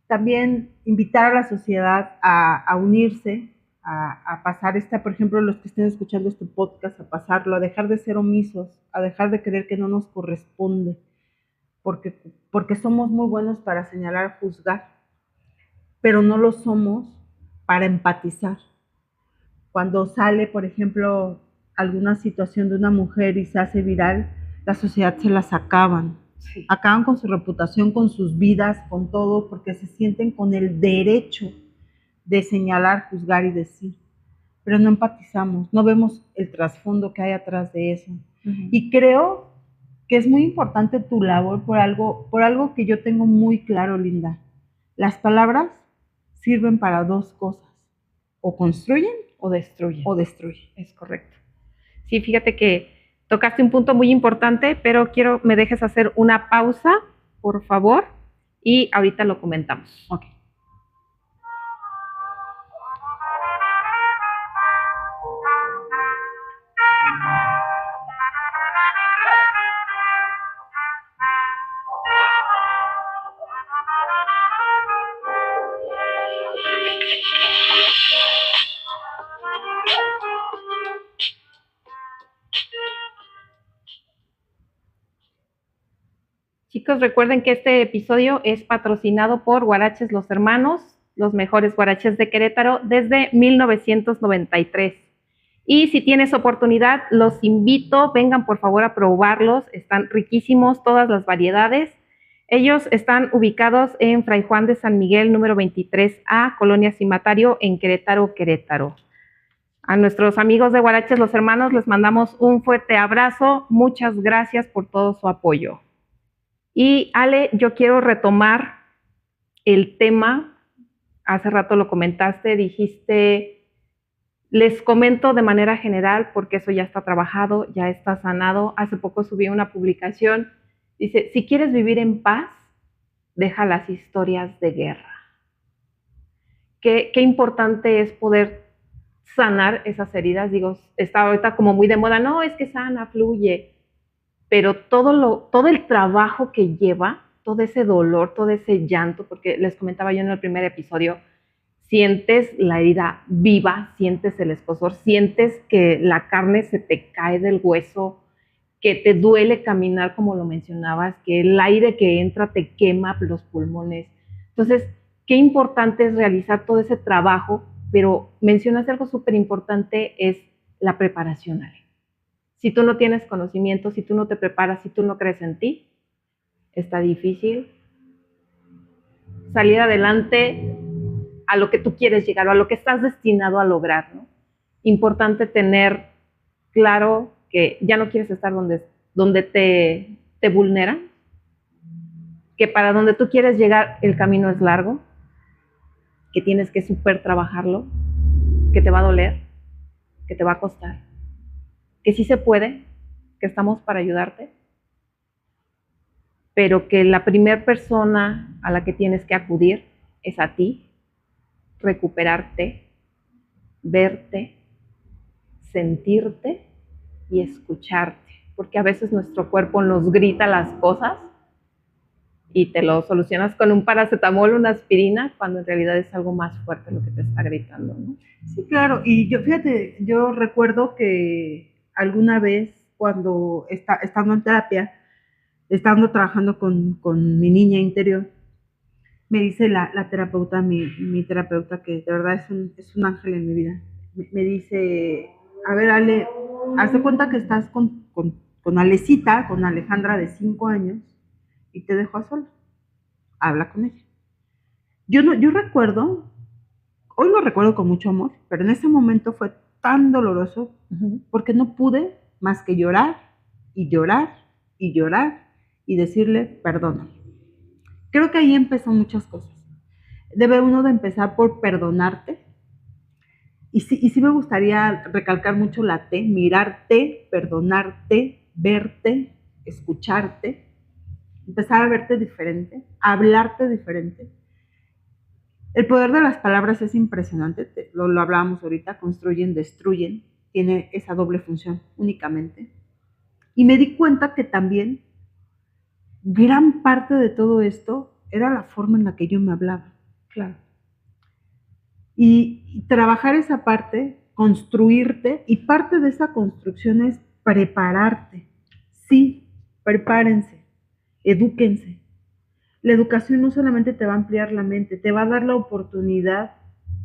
También invitar a la sociedad a unirse, a pasar por ejemplo, los que estén escuchando este podcast, a pasarlo, a dejar de ser omisos, a dejar de creer que no nos corresponde, porque somos muy buenos para señalar, juzgar, pero no lo somos para empatizar. Cuando sale, por ejemplo, alguna situación de una mujer y se hace viral, la sociedad se las acaban. Sí. Acaban con su reputación, con sus vidas, con todo, porque se sienten con el derecho de señalar, juzgar y decir. Pero no empatizamos, no vemos el trasfondo que hay atrás de eso. Y creo que es muy importante tu labor por algo que yo tengo muy claro, Linda. Las palabras sirven para dos cosas: o construyen o destruyen. O destruyen. Es correcto. Sí, fíjate que tocaste un punto muy importante, pero quiero me dejes hacer una pausa, por favor, y ahorita lo comentamos. Ok. Chicos, recuerden que este episodio es patrocinado por Huaraches Los Hermanos, los mejores huaraches de Querétaro desde 1993. Y si tienes oportunidad, los invito, vengan por favor a probarlos, están riquísimos todas las variedades. Ellos están ubicados en Fray Juan de San Miguel, número 23A, Colonia Cimatario, en Querétaro, Querétaro. A nuestros amigos de Huaraches Los Hermanos les mandamos un fuerte abrazo. Muchas gracias por todo su apoyo. Y Ale, yo quiero retomar el tema. Hace rato lo comentaste, dijiste, les comento de manera general porque eso ya está trabajado, ya está sanado. Hace poco subí una publicación, dice, si quieres vivir en paz, deja las historias de guerra. Qué importante es poder sanar esas heridas. Digo, está ahorita como muy de moda, no, es que sana, fluye, pero todo el trabajo que lleva, todo ese dolor, todo ese llanto, porque les comentaba yo en el primer episodio, sientes la herida viva, sientes el escozor, sientes que la carne se te cae del hueso, que te duele caminar, como lo mencionabas, que el aire que entra te quema los pulmones. Entonces, qué importante es realizar todo ese trabajo, pero mencionas algo súper importante, es la preparación, Ale. Si tú no tienes conocimiento, si tú no te preparas, si tú no crees en ti, está difícil salir adelante a lo que tú quieres llegar o a lo que estás destinado a lograr, ¿no? Importante tener claro que ya no quieres estar donde te vulneran, que para donde tú quieres llegar el camino es largo, que tienes que súper trabajarlo, que te va a doler, que te va a costar, que sí se puede, que estamos para ayudarte, pero que la primera persona a la que tienes que acudir es a ti, recuperarte, verte, sentirte y escucharte, porque a veces nuestro cuerpo nos grita las cosas y te lo solucionas con un paracetamol, una aspirina, cuando en realidad es algo más fuerte lo que te está gritando, ¿no? Sí, claro, y yo recuerdo que alguna vez cuando estando en terapia, estando trabajando con mi niña interior, me dice la terapeuta, mi terapeuta, que de verdad es un ángel en mi vida, me dice, a ver Ale, haz de cuenta que estás con Alecita, con Alejandra de 5 años, y te dejo a solas. Habla con ella. Yo recuerdo, hoy lo recuerdo con mucho amor, pero en ese momento fue tan doloroso porque no pude más que llorar y llorar y llorar y decirle perdóname. Creo que ahí empezó muchas cosas. Debe uno de empezar por perdonarte. Y sí me gustaría recalcar mucho la T, mirarte, perdonarte, verte, escucharte, empezar a verte diferente, a hablarte diferente. El poder de las palabras es impresionante, lo hablábamos ahorita, construyen, destruyen, tiene esa doble función únicamente. Y me di cuenta que también gran parte de todo esto era la forma en la que yo me hablaba. Claro. Y trabajar esa parte, construirte, y parte de esa construcción es prepararte. Sí, prepárense, edúquense. La educación no solamente te va a ampliar la mente, te va a dar la oportunidad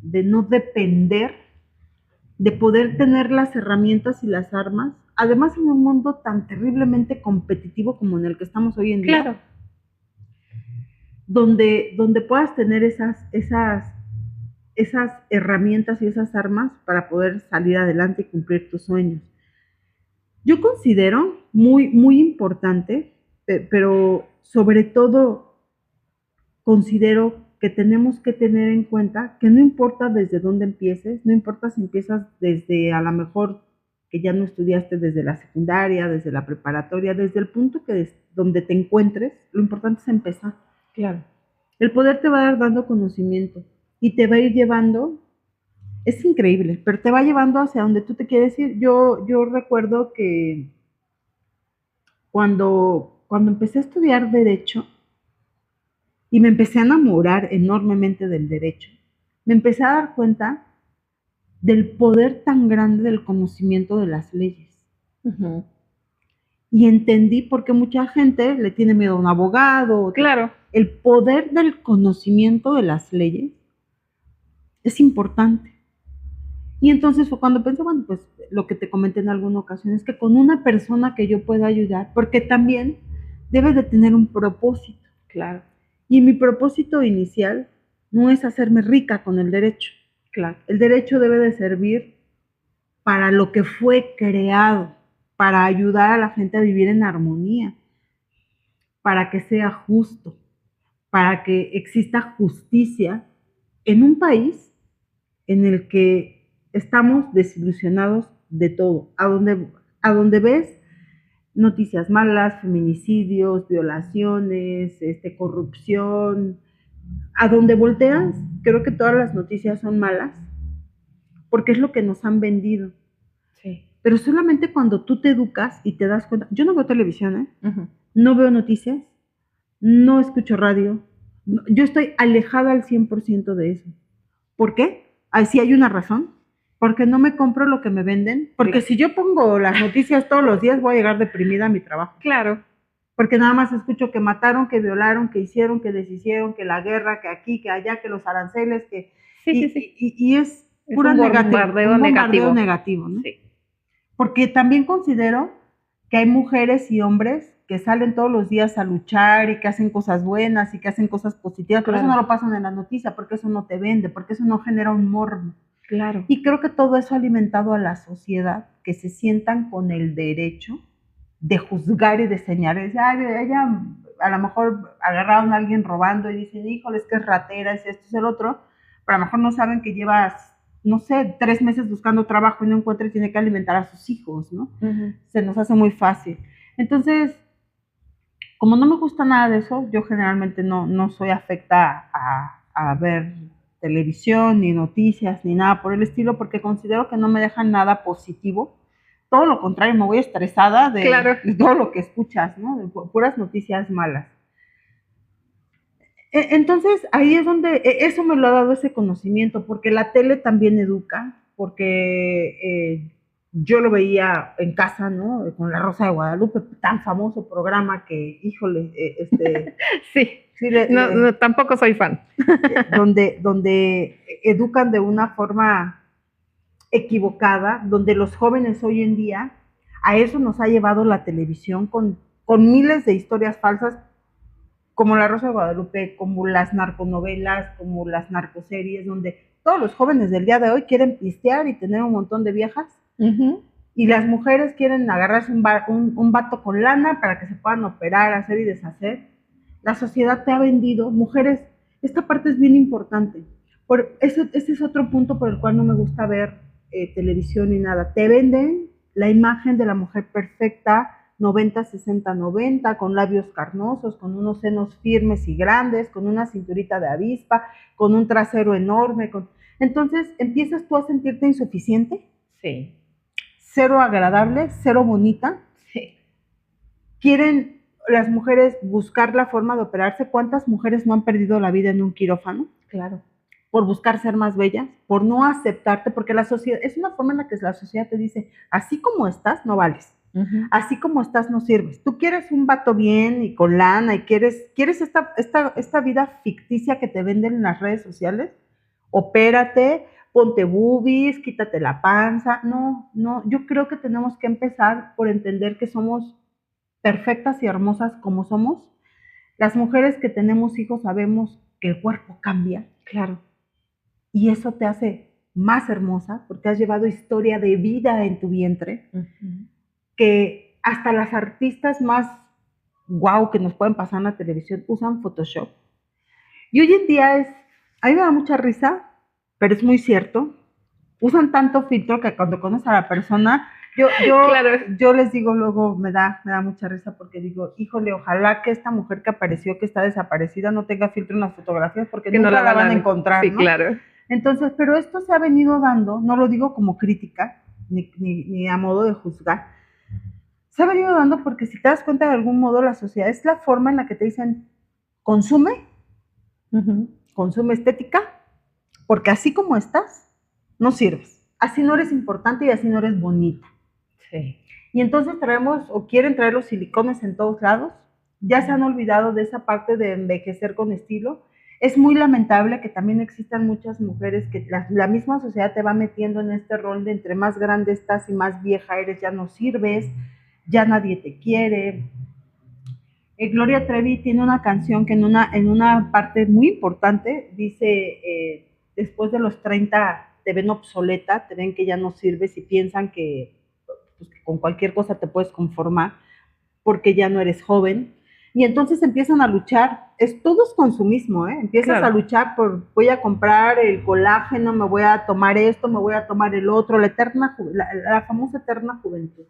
de no depender, de poder tener las herramientas y las armas, además en un mundo tan terriblemente competitivo como en el que estamos hoy en día, Claro. donde puedas tener esas herramientas y esas armas para poder salir adelante y cumplir tus sueños. Yo considero muy importante, pero sobre todo considero que tenemos que tener en cuenta que no importa desde dónde empieces, no importa si empiezas desde a lo mejor que ya no estudiaste desde la secundaria, desde la preparatoria, desde el punto donde te encuentres, lo importante es empezar. Claro. El poder te va a ir dando conocimiento y te va a ir llevando, es increíble, pero te va llevando hacia donde tú te quieres ir. Yo recuerdo que cuando empecé a estudiar Derecho y me empecé a enamorar enormemente del Derecho, me empecé a dar cuenta del poder tan grande del conocimiento de las leyes. Y entendí por qué mucha gente le tiene miedo a un abogado. Claro. El poder del conocimiento de las leyes es importante. Y entonces fue cuando pensé, bueno, pues lo que te comenté en alguna ocasión es que con una persona que yo pueda ayudar, porque también debe de tener un propósito. Claro. Y mi propósito inicial no es hacerme rica con el derecho. Claro. El derecho debe de servir para lo que fue creado, para ayudar a la gente a vivir en armonía, para que sea justo, para que exista justicia en un país en el que estamos desilusionados de todo, a donde ves noticias malas, feminicidios, violaciones, corrupción, a donde volteas, creo que todas las noticias son malas, porque es lo que nos han vendido. Sí. Pero solamente cuando tú te educas y te das cuenta, yo no veo televisión, no veo noticias, no escucho radio, yo estoy alejada al 100% de eso. ¿Por qué? Así hay una razón. Porque no me compro lo que me venden. Porque si yo pongo las noticias todos los días, voy a llegar deprimida a mi trabajo. Claro. Porque nada más escucho que mataron, que violaron, que hicieron, que deshicieron, que la guerra, que aquí, que allá, que los aranceles, que... Sí. Y es pura un bombardeo negativo, ¿no? Sí. Porque también considero que hay mujeres y hombres que salen todos los días a luchar y que hacen cosas buenas y que hacen cosas positivas, pero eso no lo pasan en la noticia, porque eso no te vende, porque eso no genera un morbo. Claro. Y creo que todo eso ha alimentado a la sociedad, que se sientan con el derecho de juzgar y de señalar. Ella, a lo mejor agarraron a alguien robando y dicen, híjole, es que es ratera, es esto, es el otro, pero a lo mejor no saben que llevas, no sé, 3 meses buscando trabajo y no encuentra y tiene que alimentar a sus hijos, ¿no? Se nos hace muy fácil. Entonces, como no me gusta nada de eso, yo generalmente no soy afecta a ver televisión, ni noticias, ni nada por el estilo, porque considero que no me dejan nada positivo. Todo lo contrario, me voy estresada de todo lo que escuchas, ¿no? De puras noticias malas. Entonces, ahí es donde eso me lo ha dado ese conocimiento, porque la tele también educa, porque yo lo veía en casa, ¿no? Con La Rosa de Guadalupe, tan famoso programa que, híjole, sí, tampoco soy fan. donde educan de una forma equivocada, donde los jóvenes hoy en día, a eso nos ha llevado la televisión con miles de historias falsas, como La Rosa de Guadalupe, como las narconovelas, como las narcoseries, donde todos los jóvenes del día de hoy quieren pistear y tener un montón de viejas, y las mujeres quieren agarrarse un vato con lana para que se puedan operar, hacer y deshacer. La sociedad te ha vendido, mujeres, esta parte es bien importante. Ese es otro punto por el cual no me gusta ver televisión ni nada. Te venden la imagen de la mujer perfecta, 90, 60, 90, con labios carnosos, con unos senos firmes y grandes, con una cinturita de avispa, con un trasero enorme. Entonces empiezas tú a sentirte insuficiente. Sí. Cero agradable, cero bonita. Sí. Quieren las mujeres buscar la forma de operarse. ¿Cuántas mujeres no han perdido la vida en un quirófano? Claro. Por buscar ser más bellas, por no aceptarte, porque la sociedad, es una forma en la que la sociedad te dice, así como estás, no vales. Así como estás, no sirves. Tú quieres un vato bien y con lana y quieres esta vida ficticia que te venden en las redes sociales. Opérate, ponte boobies, quítate la panza. No, yo creo que tenemos que empezar por entender que somos perfectas y hermosas como somos. Las mujeres que tenemos hijos sabemos que el cuerpo cambia. Claro. Y eso te hace más hermosa porque has llevado historia de vida en tu vientre. Que hasta las artistas más guau que nos pueden pasar en la televisión usan Photoshop. Y hoy en día a mí me da mucha risa, pero es muy cierto. Usan tanto filtro que cuando conoces a la persona, yo les digo luego, me da mucha risa porque digo, híjole, ojalá que esta mujer que apareció, que está desaparecida, no tenga filtro en las fotografías porque nunca no la van a encontrar, sí, ¿no? Claro. Entonces, pero esto se ha venido dando, no lo digo como crítica, ni a modo de juzgar, se ha venido dando porque si te das cuenta de algún modo la sociedad es la forma en la que te dicen consume, consume estética, porque así como estás, no sirves. Así no eres importante y así no eres bonita. Sí. Y entonces traemos o quieren traer los silicones en todos lados. Ya se han olvidado de esa parte de envejecer con estilo. Es muy lamentable que también existan muchas mujeres que la misma sociedad te va metiendo en este rol de entre más grande estás y más vieja eres, ya no sirves, ya nadie te quiere. Gloria Trevi tiene una canción que en una parte muy importante dice, después de los 30 te ven obsoleta, te ven que ya no sirves y piensan que, pues, que con cualquier cosa te puedes conformar porque ya no eres joven. Y entonces empiezan a luchar, todo es consumismo, empiezas a luchar por, voy a comprar el colágeno, me voy a tomar esto, me voy a tomar el otro, la famosa eterna juventud.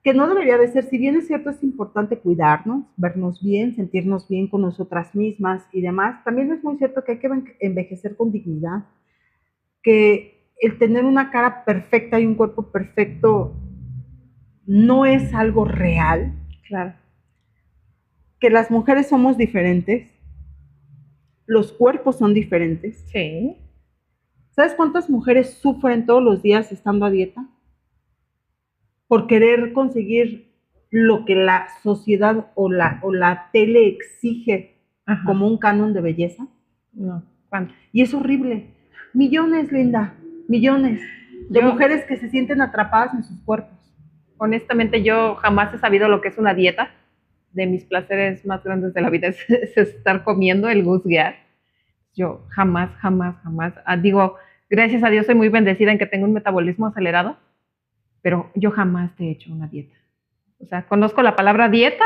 Que no debería de ser, si bien es cierto, es importante cuidarnos, vernos bien, sentirnos bien con nosotras mismas y demás, también es muy cierto que hay que envejecer con dignidad, que el tener una cara perfecta y un cuerpo perfecto no es algo real. Claro. Que las mujeres somos diferentes, los cuerpos son diferentes. Sí. ¿Sabes cuántas mujeres sufren todos los días estando a dieta? Por querer conseguir lo que la sociedad o la tele exige como un canon de belleza. No, ¿cuánto? Y es horrible. Millones, Linda, millones de mujeres que se sienten atrapadas en sus cuerpos. Honestamente, yo jamás he sabido lo que es una dieta. De mis placeres más grandes de la vida es estar comiendo, el guzguear. Yo jamás. Digo, gracias a Dios soy muy bendecida en que tengo un metabolismo acelerado, pero yo jamás te he hecho una dieta. O sea, conozco la palabra dieta,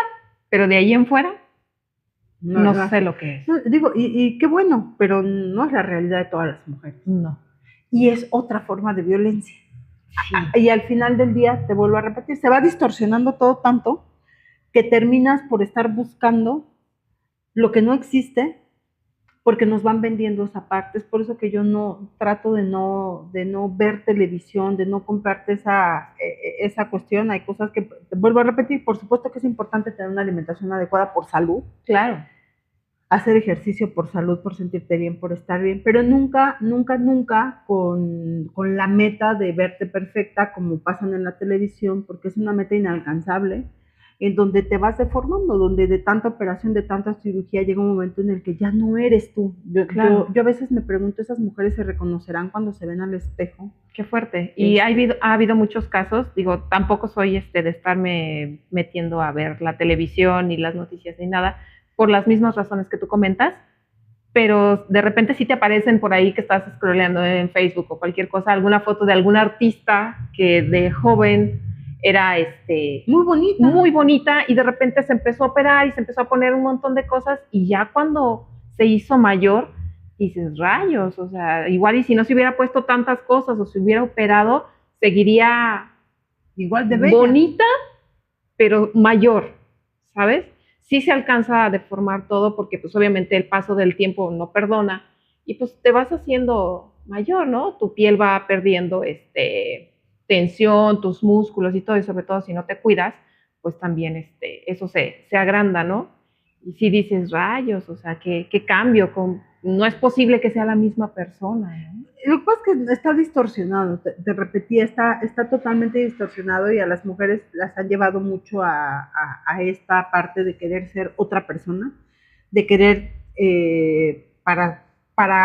pero de ahí en fuera no sé lo que es. No, digo, y qué bueno, pero no es la realidad de todas las mujeres. No. Y es otra forma de violencia. Sí. Y al final del día, te vuelvo a repetir, se va distorsionando todo tanto que terminas por estar buscando lo que no existe porque nos van vendiendo esa parte. Es por eso que yo no trato de no ver televisión, de no comprarte esa cuestión. Hay cosas que, te vuelvo a repetir, por supuesto que es importante tener una alimentación adecuada por salud. Claro. Hacer ejercicio por salud, por sentirte bien, por estar bien, pero nunca con la meta de verte perfecta como pasan en la televisión, porque es una meta inalcanzable. en donde te vas deformando, donde de tanta operación, de tanta cirugía, llega un momento en el que ya no eres tú. Claro. Yo a veces me pregunto, ¿esas mujeres se reconocerán cuando se ven al espejo? Qué fuerte. Y ha habido muchos casos, digo, tampoco soy de estarme metiendo a ver la televisión ni las noticias ni nada, por las mismas razones que tú comentas, pero de repente sí te aparecen por ahí que estás scrolleando en Facebook o cualquier cosa, alguna foto de algún artista que de joven era muy bonita y de repente se empezó a operar y se empezó a poner un montón de cosas y ya cuando se hizo mayor dices, rayos, o sea, igual y si no se hubiera puesto tantas cosas o se hubiera operado, seguiría igual de bella, bonita, pero mayor, ¿sabes? Sí se alcanza a deformar todo porque pues obviamente el paso del tiempo no perdona y pues te vas haciendo mayor, ¿no? Tu piel va perdiendo tensión, tus músculos y todo, y sobre todo si no te cuidas, pues también eso se agranda, ¿no? Y si dices, rayos, o sea, qué cambio, no es posible que sea la misma persona, ¿no? Lo que pasa es que está distorsionado, te repetí, está totalmente distorsionado y a las mujeres las han llevado mucho a esta parte de querer ser otra persona, de querer para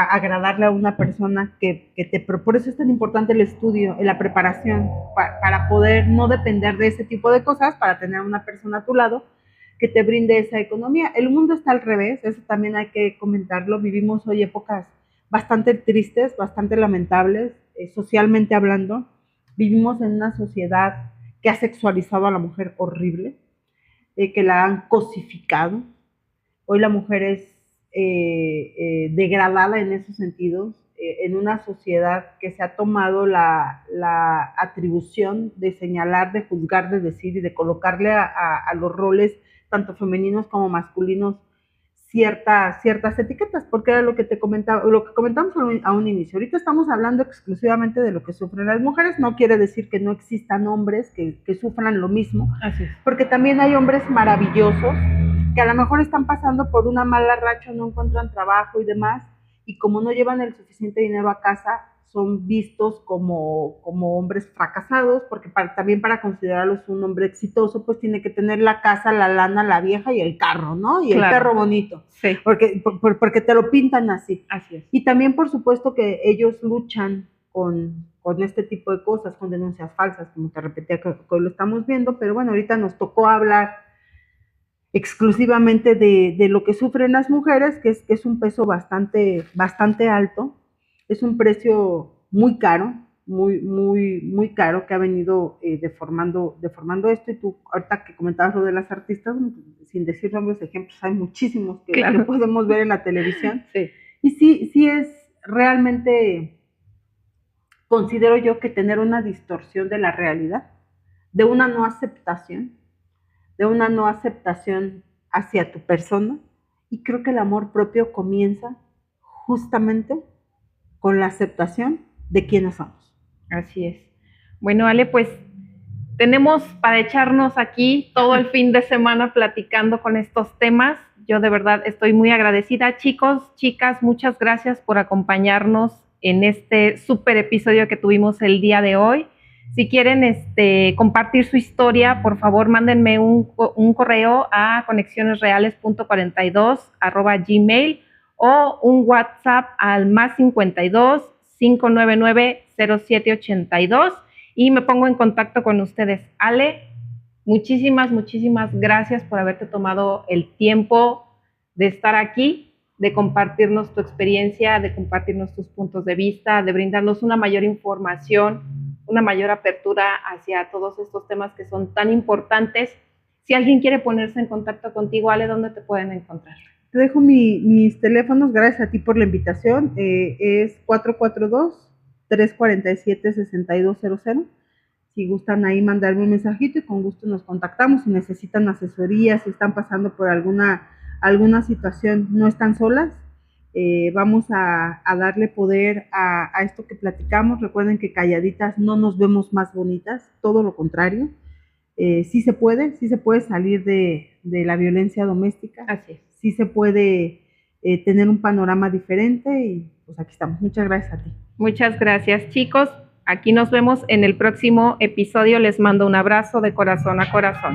agradarle a una persona por eso es tan importante el estudio, la preparación, para poder no depender de ese tipo de cosas, para tener una persona a tu lado que te brinde esa economía. El mundo está al revés, eso también hay que comentarlo, vivimos hoy épocas bastante tristes, bastante lamentables, socialmente hablando. Vivimos en una sociedad que ha sexualizado a la mujer horrible, que la han cosificado. Hoy la mujer es degradada en esos sentidos, en una sociedad que se ha tomado la atribución de señalar, de juzgar, de decir y de colocarle a los roles, tanto femeninos como masculinos, ciertas etiquetas, porque era lo que te comentaba, lo que comentamos a un inicio. Ahorita estamos hablando exclusivamente de lo que sufren las mujeres, no quiere decir que no existan hombres que sufran lo mismo, porque también hay hombres maravillosos que a lo mejor están pasando por una mala racha, no encuentran trabajo y demás, y como no llevan el suficiente dinero a casa, son vistos como hombres fracasados, porque también para considerarlos un hombre exitoso, pues tiene que tener la casa, la lana, la vieja y el carro, ¿no? Y claro, el perro bonito, sí, porque te lo pintan así. Así es. Y también, por supuesto, que ellos luchan con este tipo de cosas, con denuncias falsas, como te repetía, que hoy lo estamos viendo, pero bueno, ahorita nos tocó hablar exclusivamente de lo que sufren las mujeres, que es un peso bastante alto, es un precio muy caro, muy caro, que ha venido deformando esto. Y tú, ahorita que comentabas lo de las artistas, sin decir nombres, ejemplos, hay muchísimos que podemos ver en la televisión. Sí. Y sí es realmente, considero yo, que tener una distorsión de la realidad, de una no aceptación hacia tu persona, y creo que el amor propio comienza justamente con la aceptación de quiénes somos. Así es. Bueno, Ale, pues tenemos para echarnos aquí todo el fin de semana platicando con estos temas. Yo de verdad estoy muy agradecida. Chicos, chicas, muchas gracias por acompañarnos en este súper episodio que tuvimos el día de hoy. Si quieren compartir su historia, por favor, mándenme un correo a conexionesreales.42@gmail o un WhatsApp al +52 599 0782 y me pongo en contacto con ustedes. Ale, muchísimas gracias por haberte tomado el tiempo de estar aquí, de compartirnos tu experiencia, de compartirnos tus puntos de vista, de brindarnos una mayor información, una mayor apertura hacia todos estos temas que son tan importantes. Si alguien quiere ponerse en contacto contigo, Ale, ¿dónde te pueden encontrar? Te dejo mis teléfonos, gracias a ti por la invitación, es 442-347-6200. Si gustan ahí mandarme un mensajito y con gusto nos contactamos. Si necesitan asesoría, si están pasando por alguna situación, no están solas. Vamos a darle poder a esto que platicamos. Recuerden que calladitas no nos vemos más bonitas, todo lo contrario. Sí se puede salir de la violencia doméstica. Así es. Sí se puede tener un panorama diferente y pues aquí estamos. Muchas gracias a ti. Muchas gracias, chicos. Aquí nos vemos en el próximo episodio. Les mando un abrazo de corazón a corazón.